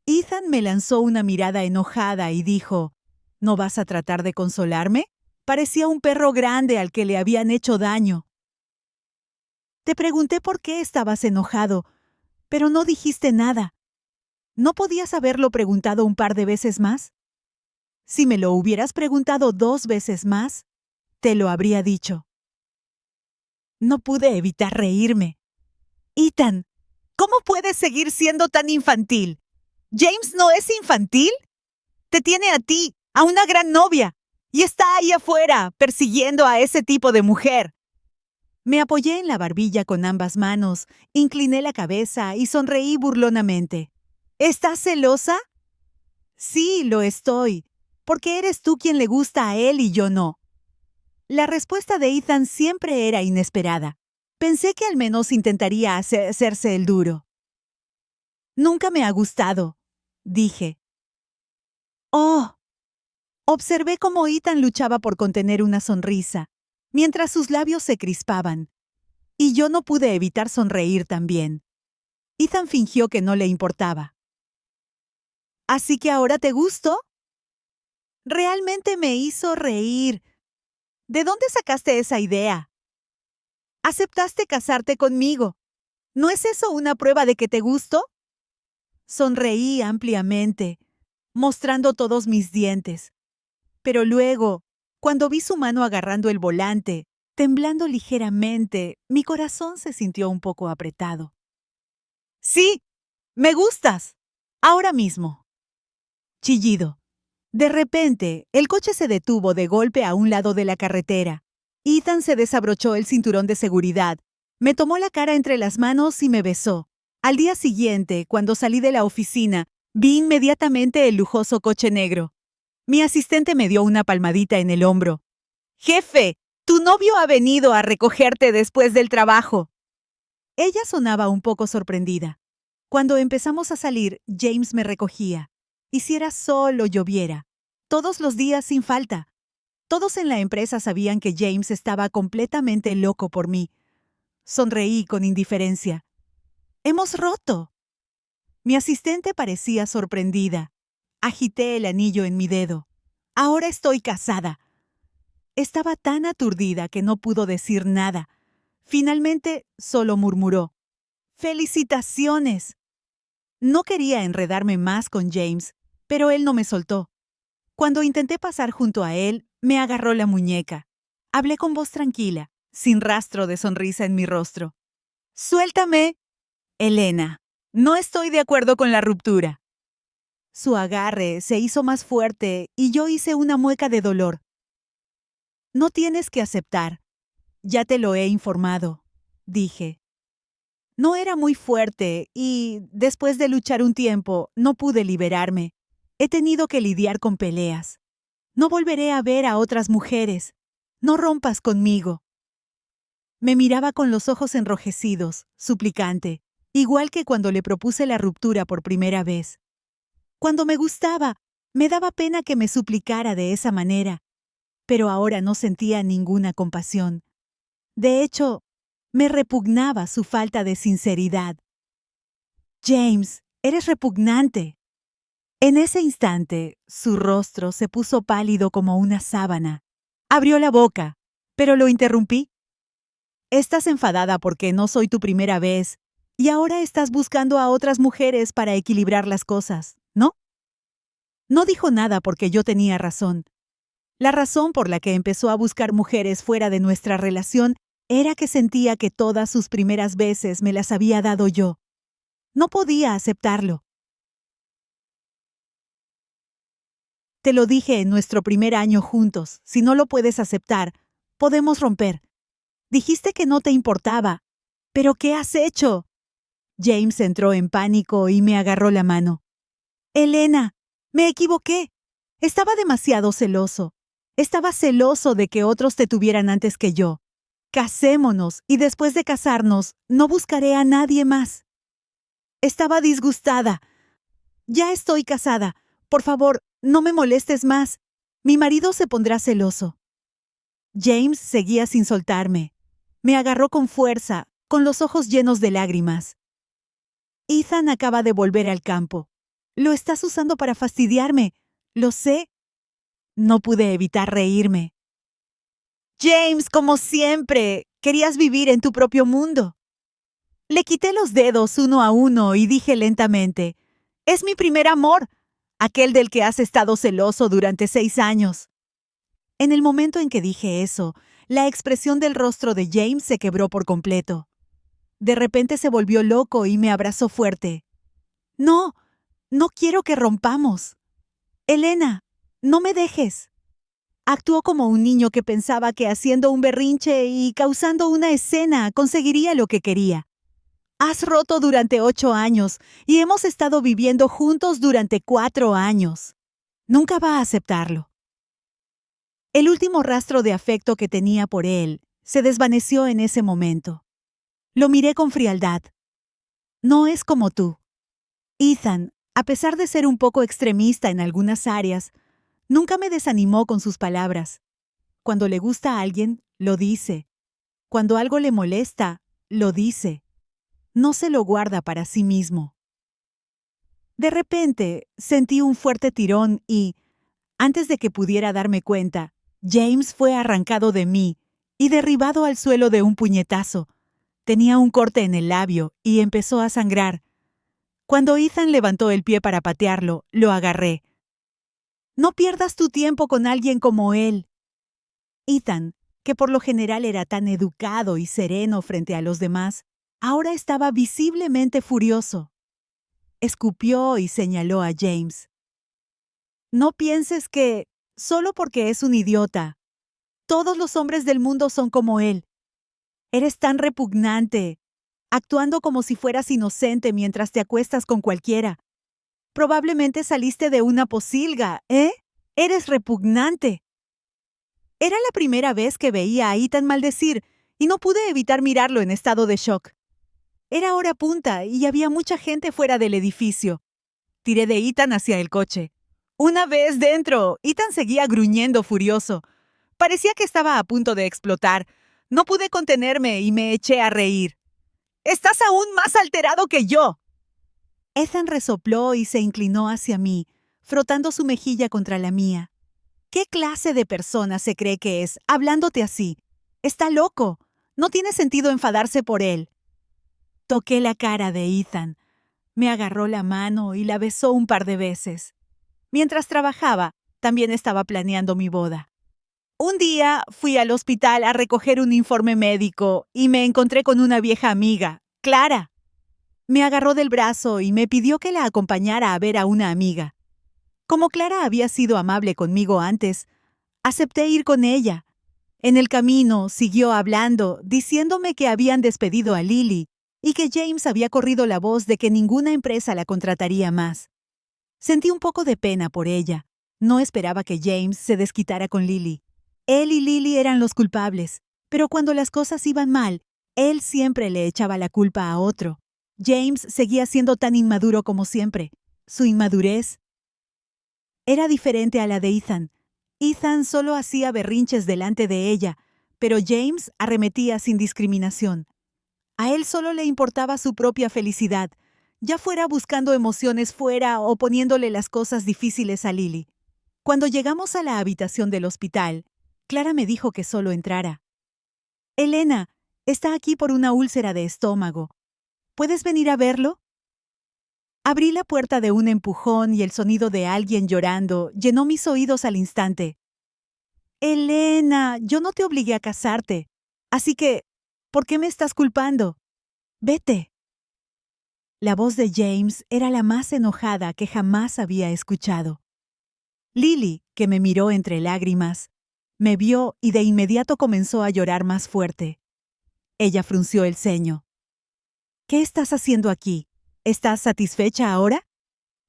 Speaker 1: Ethan me lanzó una mirada enojada y dijo, «¿No vas a tratar de consolarme?». Parecía un perro grande al que le habían hecho daño. «Te pregunté por qué estabas enojado, pero no dijiste nada. ¿No podías haberlo preguntado un par de veces más? Si me lo hubieras preguntado 2 veces más, te lo habría dicho». No pude evitar reírme. «Ethan, ¿cómo puedes seguir siendo tan infantil? ¿James no es infantil? Te tiene a ti, a una gran novia, y está ahí afuera, persiguiendo a ese tipo de mujer. Me apoyé en la barbilla con ambas manos, incliné la cabeza y sonreí burlonamente. ¿Estás celosa? Sí, lo estoy, porque eres tú quien le gusta a él y yo no. La respuesta de Ethan siempre era inesperada. Pensé que al menos intentaría hacerse el duro. Nunca me ha gustado, dije. Oh. Observé cómo Ethan luchaba por contener una sonrisa, mientras sus labios se crispaban, y yo no pude evitar sonreír también. Ethan fingió que no le importaba. ¿Así que ahora te gusto? Realmente me hizo reír. ¿De dónde sacaste esa idea? Aceptaste casarte conmigo. ¿No es eso una prueba de que te gusto? Sonreí ampliamente, mostrando todos mis dientes. Pero luego, cuando vi su mano agarrando el volante, temblando ligeramente, mi corazón se sintió un poco apretado. Sí, me gustas. Ahora mismo. Chillido. De repente, el coche se detuvo de golpe a un lado de la carretera. Ethan se desabrochó el cinturón de seguridad, me tomó la cara entre las manos y me besó. Al día siguiente, cuando salí de la oficina, vi inmediatamente el lujoso coche negro. Mi asistente me dio una palmadita en el hombro. «Jefe, tu novio ha venido a recogerte después del trabajo». Ella sonaba un poco sorprendida. Cuando empezamos a salir, James me recogía. Hiciera sol o lloviera. Todos los días sin falta. Todos en la empresa sabían que James estaba completamente loco por mí. Sonreí con indiferencia. «Hemos roto». Mi asistente parecía sorprendida. Agité el anillo en mi dedo. «Ahora estoy casada». Estaba tan aturdida que no pudo decir nada. Finalmente, solo murmuró: «¡Felicitaciones!». No quería enredarme más con James, pero él no me soltó. Cuando intenté pasar junto a él, me agarró la muñeca. Hablé con voz tranquila, sin rastro de sonrisa en mi rostro. «Suéltame, Elena. No estoy de acuerdo con la ruptura». Su agarre se hizo más fuerte y yo hice una mueca de dolor. «No tienes que aceptar. Ya te lo he informado», dije. No era muy fuerte y, después de luchar un tiempo, no pude liberarme. He tenido que lidiar con peleas. No volveré a ver a otras mujeres. No rompas conmigo. Me miraba con los ojos enrojecidos, suplicante, igual que cuando le propuse la ruptura por primera vez. Cuando me gustaba, me daba pena que me suplicara de esa manera, pero ahora no sentía ninguna compasión. De hecho, me repugnaba su falta de sinceridad. «James, eres repugnante». En ese instante, su rostro se puso pálido como una sábana. Abrió la boca, pero lo interrumpí. «Estás enfadada porque no soy tu primera vez y ahora estás buscando a otras mujeres para equilibrar las cosas, ¿no?». No dijo nada porque yo tenía razón. La razón por la que empezó a buscar mujeres fuera de nuestra relación era que sentía que todas sus primeras veces me las había dado yo. No podía aceptarlo. «Te lo dije en nuestro primer año juntos. Si no lo puedes aceptar, podemos romper. Dijiste que no te importaba. ¿Pero qué has hecho?». James entró en pánico y me agarró la mano. «Elena, me equivoqué. Estaba demasiado celoso. Estaba celoso de que otros te tuvieran antes que yo. Casémonos y después de casarnos, no buscaré a nadie más». Estaba disgustada. «Ya estoy casada. Por favor, no me molestes más. Mi marido se pondrá celoso». James seguía sin soltarme. Me agarró con fuerza, con los ojos llenos de lágrimas. «Ethan acaba de volver al campo. Lo estás usando para fastidiarme. Lo sé». No pude evitar reírme. «James, como siempre, querías vivir en tu propio mundo». Le quité los dedos uno a uno y dije lentamente: «Es mi primer amor, aquel del que has estado celoso durante 6 años». En el momento en que dije eso, la expresión del rostro de James se quebró por completo. De repente se volvió loco y me abrazó fuerte. «No, No quiero que rompamos. Elena, no me dejes. Actuó como un niño que pensaba que haciendo un berrinche y causando una escena conseguiría lo que quería. Has roto durante 8 años y hemos estado viviendo juntos durante 4 años. Nunca va a aceptarlo. El último rastro de afecto que tenía por él se desvaneció en ese momento. Lo miré con frialdad. No es como tú. Ethan, a pesar de ser un poco extremista en algunas áreas, nunca me desanimó con sus palabras. Cuando le gusta a alguien, lo dice. Cuando algo le molesta, lo dice. No se lo guarda para sí mismo. De repente, sentí un fuerte tirón y, antes de que pudiera darme cuenta, James fue arrancado de mí y derribado al suelo de un puñetazo. Tenía un corte en el labio y empezó a sangrar. Cuando Ethan levantó el pie para patearlo, lo agarré. No pierdas tu tiempo con alguien como él. Ethan, que por lo general era tan educado y sereno frente a los demás, ahora estaba visiblemente furioso. Escupió y señaló a James. No pienses que, solo porque es un idiota, todos los hombres del mundo son como él. Eres tan repugnante, actuando como si fueras inocente mientras te acuestas con cualquiera. Probablemente saliste de una posilga, ¿eh? Eres repugnante. Era la primera vez que veía a Ethan maldecir y no pude evitar mirarlo en estado de shock. Era hora punta y había mucha gente fuera del edificio. Tiré de Ethan hacia el coche. Una vez dentro, Ethan seguía gruñendo furioso. Parecía que estaba a punto de explotar. No pude contenerme y me eché a reír. ¡Estás aún más alterado que yo! Ethan resopló y se inclinó hacia mí, frotando su mejilla contra la mía. ¿Qué clase de persona se cree que es, hablándote así? Está loco. No tiene sentido enfadarse por él. Toqué la cara de Ethan. Me agarró la mano y la besó un par de veces. Mientras trabajaba, también estaba planeando mi boda. Un día fui al hospital a recoger un informe médico y me encontré con una vieja amiga, Clara. Me agarró del brazo y me pidió que la acompañara a ver a una amiga. Como Clara había sido amable conmigo antes, acepté ir con ella. En el camino siguió hablando, diciéndome que habían despedido a Lily y que James había corrido la voz de que ninguna empresa la contrataría más. Sentí un poco de pena por ella. No esperaba que James se desquitara con Lily. Él y Lily eran los culpables, pero cuando las cosas iban mal, él siempre le echaba la culpa a otro. James seguía siendo tan inmaduro como siempre. Su inmadurez era diferente a la de Ethan. Ethan solo hacía berrinches delante de ella, pero James arremetía sin discriminación. A él solo le importaba su propia felicidad, ya fuera buscando emociones fuera o poniéndole las cosas difíciles a Lily. Cuando llegamos a la habitación del hospital, Clara me dijo que solo entrara. «Elena, está aquí por una úlcera de estómago. ¿Puedes venir a verlo?» Abrí la puerta de un empujón y el sonido de alguien llorando llenó mis oídos al instante. «Elena, yo no te obligué a casarte. Así que, ¿por qué me estás culpando? Vete». La voz de James era la más enojada que jamás había escuchado. Lily, que me miró entre lágrimas, me vio y de inmediato comenzó a llorar más fuerte. Ella frunció el ceño. «¿Qué estás haciendo aquí? ¿Estás satisfecha ahora?»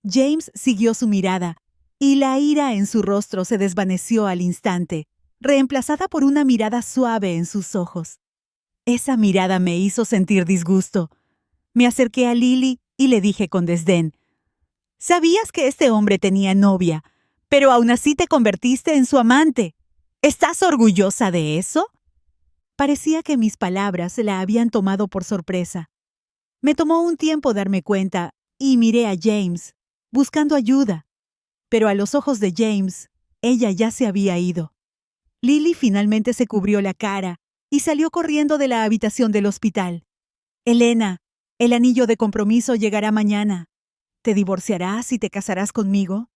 Speaker 1: James siguió su mirada, y la ira en su rostro se desvaneció al instante, reemplazada por una mirada suave en sus ojos. Esa mirada me hizo sentir disgusto. Me acerqué a Lily y le dije con desdén: «Sabías que este hombre tenía novia, pero aún así te convertiste en su amante. ¿Estás orgullosa de eso?» Parecía que mis palabras la habían tomado por sorpresa. Me tomó un tiempo darme cuenta y miré a James, buscando ayuda. Pero a los ojos de James, ella ya se había ido. Lily finalmente se cubrió la cara y salió corriendo de la habitación del hospital. «Elena, el anillo de compromiso llegará mañana. ¿Te divorciarás y te casarás conmigo?»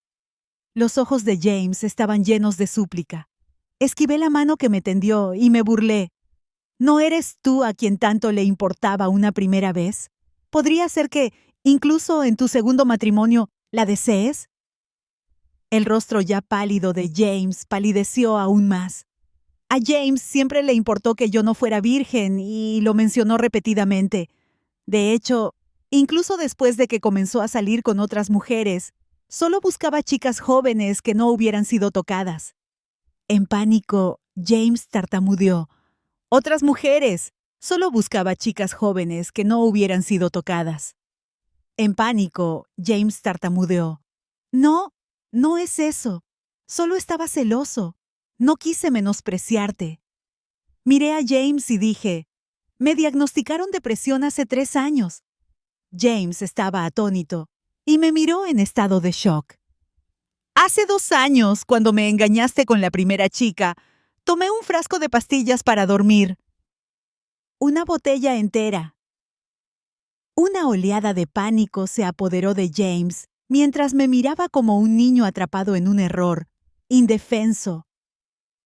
Speaker 1: Los ojos de James estaban llenos de súplica. Esquivé la mano que me tendió y me burlé. ¿No eres tú a quien tanto le importaba una primera vez? Podría ser que, incluso en tu segundo matrimonio, ¿La desees? El rostro ya pálido de James palideció aún más. A James siempre le importó que yo no fuera virgen y lo mencionó repetidamente. De hecho, incluso después de que comenzó a salir con otras mujeres, solo buscaba chicas jóvenes que no hubieran sido tocadas. En pánico, James tartamudeó. Otras mujeres. Solo buscaba chicas jóvenes que no hubieran sido tocadas. En pánico, James tartamudeó. No, no es eso. Solo estaba celoso. No quise menospreciarte. Miré a James y dije, me diagnosticaron depresión hace 3 años. James estaba atónito y me miró en estado de shock. Hace 2 años, cuando me engañaste con la primera chica, tomé un frasco de pastillas para dormir. Una botella entera. Una oleada de pánico se apoderó de James mientras me miraba como un niño atrapado en un error, indefenso.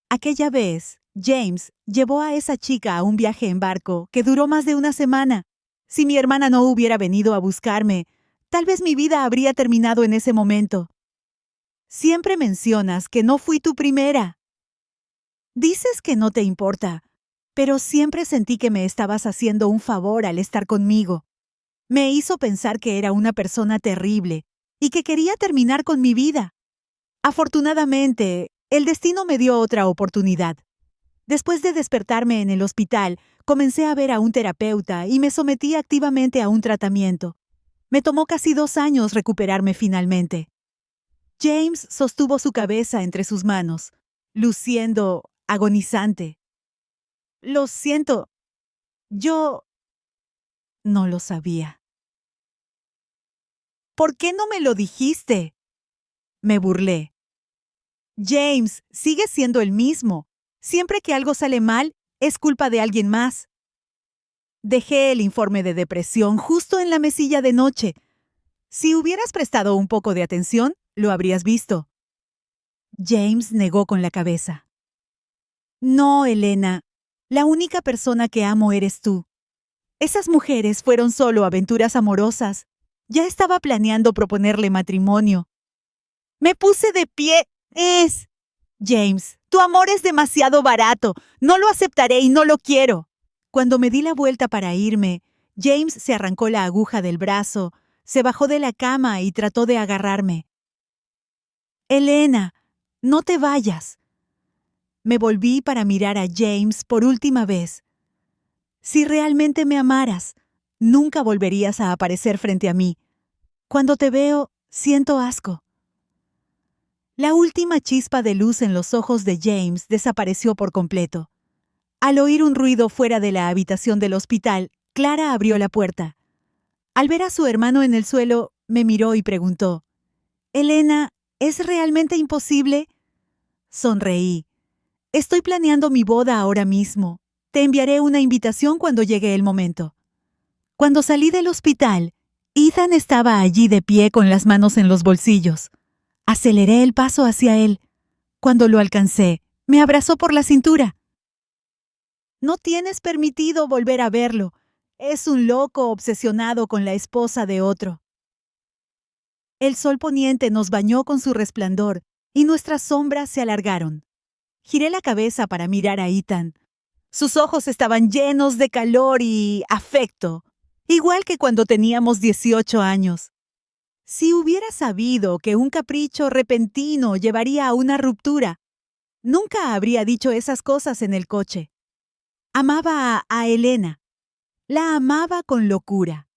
Speaker 1: Aquella vez, James llevó a esa chica a un viaje en barco que duró más de 1 semana. Si mi hermana no hubiera venido a buscarme, tal vez mi vida habría terminado en ese momento. Siempre mencionas que no fui tu primera. Dices que no te importa, pero siempre sentí que me estabas haciendo un favor al estar conmigo. Me hizo pensar que era una persona terrible y que quería terminar con mi vida. Afortunadamente, el destino me dio otra oportunidad. Después de despertarme en el hospital, comencé a ver a un terapeuta y me sometí activamente a un tratamiento. Me tomó casi 2 años recuperarme finalmente. James sostuvo su cabeza entre sus manos, luciendo agonizante. Lo siento. Yo no lo sabía. ¿Por qué no me lo dijiste? Me burlé. James, sigue siendo el mismo. Siempre que algo sale mal, es culpa de alguien más. Dejé el informe de depresión justo en la mesilla de noche. Si hubieras prestado un poco de atención, lo habrías visto. James negó con la cabeza. No, Elena. La única persona que amo eres tú. Esas mujeres fueron solo aventuras amorosas. Ya estaba planeando proponerle matrimonio. Me puse de pie. James, tu amor es demasiado barato. No lo aceptaré y no lo quiero. Cuando me di la vuelta para irme, James se arrancó la aguja del brazo, se bajó de la cama y trató de agarrarme. Elena, no te vayas. Me volví para mirar a James por última vez. Si realmente me amaras, nunca volverías a aparecer frente a mí. Cuando te veo, siento asco. La última chispa de luz en los ojos de James desapareció por completo. Al oír un ruido fuera de la habitación del hospital, Clara abrió la puerta. Al ver a su hermano en el suelo, me miró y preguntó, «Elena, ¿es realmente imposible?» Sonreí. «Estoy planeando mi boda ahora mismo. Te enviaré una invitación cuando llegue el momento». Cuando salí del hospital, Ethan estaba allí de pie con las manos en los bolsillos. Aceleré el paso hacia él. Cuando lo alcancé, me abrazó por la cintura. «No tienes permitido volver a verlo. Es un loco obsesionado con la esposa de otro». El sol poniente nos bañó con su resplandor y nuestras sombras se alargaron. Giré la cabeza para mirar a Ethan. Sus ojos estaban llenos de calor y afecto, igual que cuando teníamos 18 años. Si hubiera sabido que un capricho repentino llevaría a una ruptura, nunca habría dicho esas cosas en el coche. Amaba a Elena. La amaba con locura.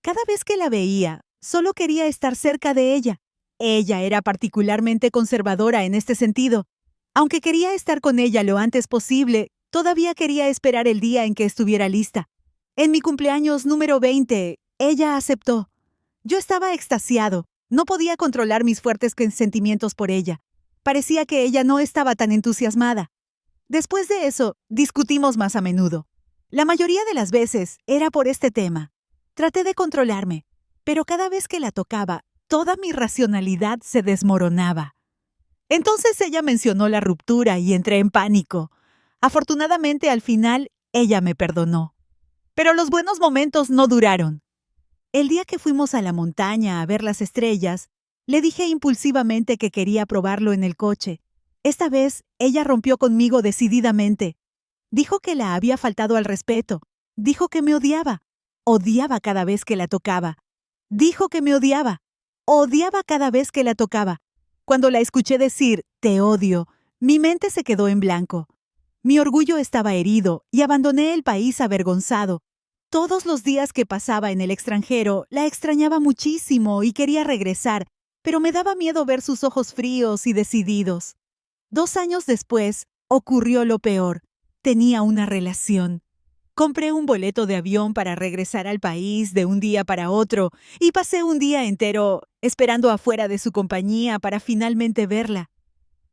Speaker 1: Cada vez que la veía, solo quería estar cerca de ella. Ella era particularmente conservadora en este sentido. Aunque quería estar con ella lo antes posible, todavía quería esperar el día en que estuviera lista. En mi cumpleaños número 20, ella aceptó. Yo estaba extasiado. No podía controlar mis fuertes sentimientos por ella. Parecía que ella no estaba tan entusiasmada. Después de eso, discutimos más a menudo. La mayoría de las veces era por este tema. Traté de controlarme, pero cada vez que la tocaba, toda mi racionalidad se desmoronaba. Entonces ella mencionó la ruptura y entré en pánico. Afortunadamente, al final, ella me perdonó. Pero los buenos momentos no duraron. El día que fuimos a la montaña a ver las estrellas, Le dije impulsivamente que quería probarlo en el coche. Esta vez, ella rompió conmigo decididamente. Dijo que la había faltado al respeto. Dijo que me odiaba. Odiaba cada vez que la tocaba. Dijo que me odiaba. Odiaba cada vez que la tocaba. Cuando la escuché decir, te odio, mi mente se quedó en blanco. Mi orgullo estaba herido y abandoné el país avergonzado. Todos los días que pasaba en el extranjero, la extrañaba muchísimo y quería regresar, pero me daba miedo ver sus ojos fríos y decididos. 2 años después, ocurrió lo peor. Tenía una relación. Compré un boleto de avión para regresar al país de un día para otro y pasé un día entero esperando afuera de su compañía para finalmente verla.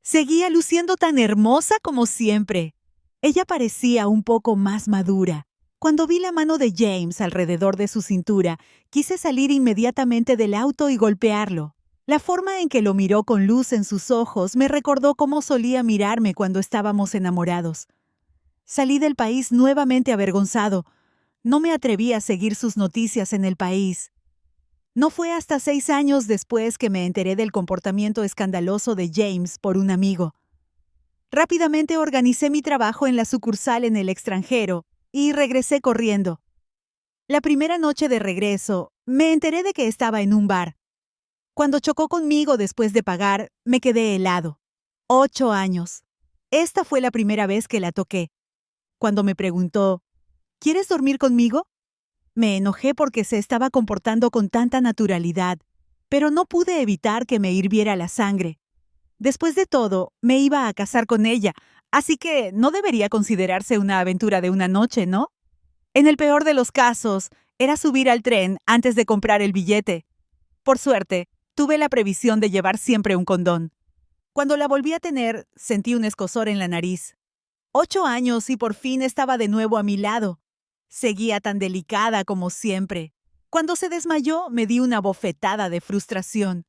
Speaker 1: Seguía luciendo tan hermosa como siempre. Ella parecía un poco más madura. Cuando vi la mano de James alrededor de su cintura, quise salir inmediatamente del auto y golpearlo. La forma en que lo miró con luz en sus ojos me recordó cómo solía mirarme cuando estábamos enamorados. Salí del país nuevamente avergonzado. No me atreví a seguir sus noticias en el país. No fue hasta 6 años después que me enteré del comportamiento escandaloso de James por un amigo. Rápidamente organicé mi trabajo en la sucursal en el extranjero y regresé corriendo. La primera noche de regreso, me enteré de que estaba en un bar. Cuando chocó conmigo después de pagar, me quedé helado. 8 años. Esta fue la primera vez que la toqué. Cuando me preguntó, ¿quieres dormir conmigo? Me enojé porque se estaba comportando con tanta naturalidad, pero no pude evitar que me hirviera la sangre. Después de todo, me iba a casar con ella, así que no debería considerarse una aventura de una noche, ¿no? En el peor de los casos, era subir al tren antes de comprar el billete. Por suerte, tuve la previsión de llevar siempre un condón. Cuando la volví a tener, sentí un escozor en la nariz. 8 años y por fin estaba de nuevo a mi lado. Seguía tan delicada como siempre. Cuando se desmayó, me di una bofetada de frustración.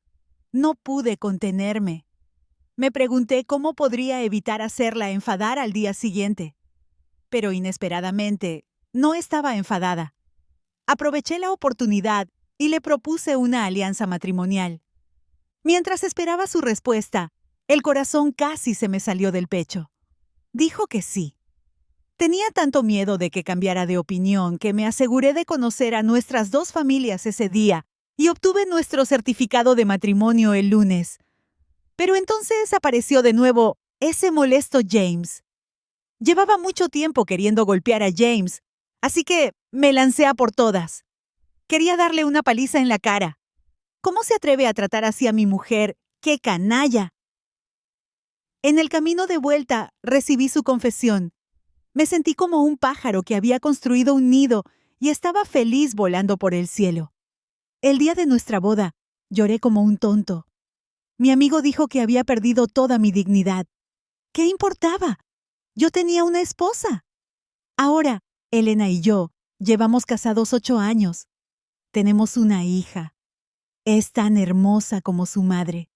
Speaker 1: No pude contenerme. Me pregunté cómo podría evitar hacerla enfadar al día siguiente. Pero inesperadamente, no estaba enfadada. Aproveché la oportunidad y le propuse una alianza matrimonial. Mientras esperaba su respuesta, el corazón casi se me salió del pecho. Dijo que sí. Tenía tanto miedo de que cambiara de opinión que me aseguré de conocer a nuestras 2 familias ese día y obtuve nuestro certificado de matrimonio el lunes. Pero entonces apareció de nuevo ese molesto James. Llevaba mucho tiempo queriendo golpear a James, así que me lancé a por todas. Quería darle una paliza en la cara. ¿Cómo se atreve a tratar así a mi mujer? ¡Qué canalla! En el camino de vuelta recibí su confesión. Me sentí como un pájaro que había construido un nido y estaba feliz volando por el cielo. El día de nuestra boda, lloré como un tonto. Mi amigo dijo que había perdido toda mi dignidad. ¿Qué importaba? Yo tenía una esposa. Ahora, Elena y yo llevamos casados 8 años. Tenemos una hija. Es tan hermosa como su madre.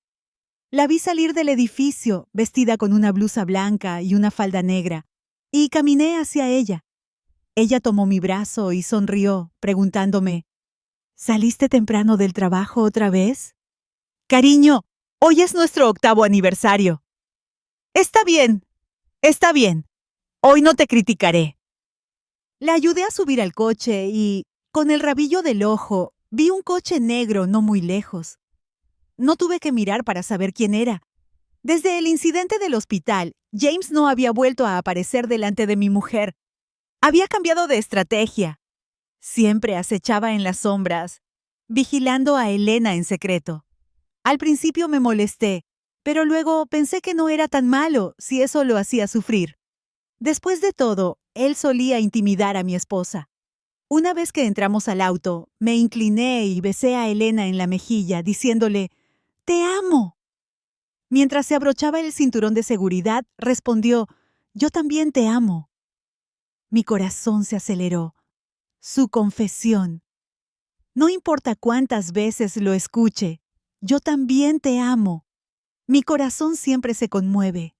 Speaker 1: La vi salir del edificio, vestida con una blusa blanca y una falda negra, y caminé hacia ella. Ella tomó mi brazo y sonrió, preguntándome, ¿saliste temprano del trabajo otra vez? Cariño, hoy es nuestro 8º aniversario. Está bien, está bien. Hoy no te criticaré. La ayudé a subir al coche y, con el rabillo del ojo, vi un coche negro no muy lejos. No tuve que mirar para saber quién era. Desde el incidente del hospital, James no había vuelto a aparecer delante de mi mujer. Había cambiado de estrategia. Siempre acechaba en las sombras, vigilando a Elena en secreto. Al principio me molesté, pero luego pensé que no era tan malo si eso lo hacía sufrir. Después de todo, él solía intimidar a mi esposa. Una vez que entramos al auto, me incliné y besé a Elena en la mejilla, diciéndole, «¡Te amo!». Mientras se abrochaba el cinturón de seguridad, respondió, «Yo también te amo». Mi corazón se aceleró. Su confesión. No importa cuántas veces lo escuche, yo también te amo. Mi corazón siempre se conmueve.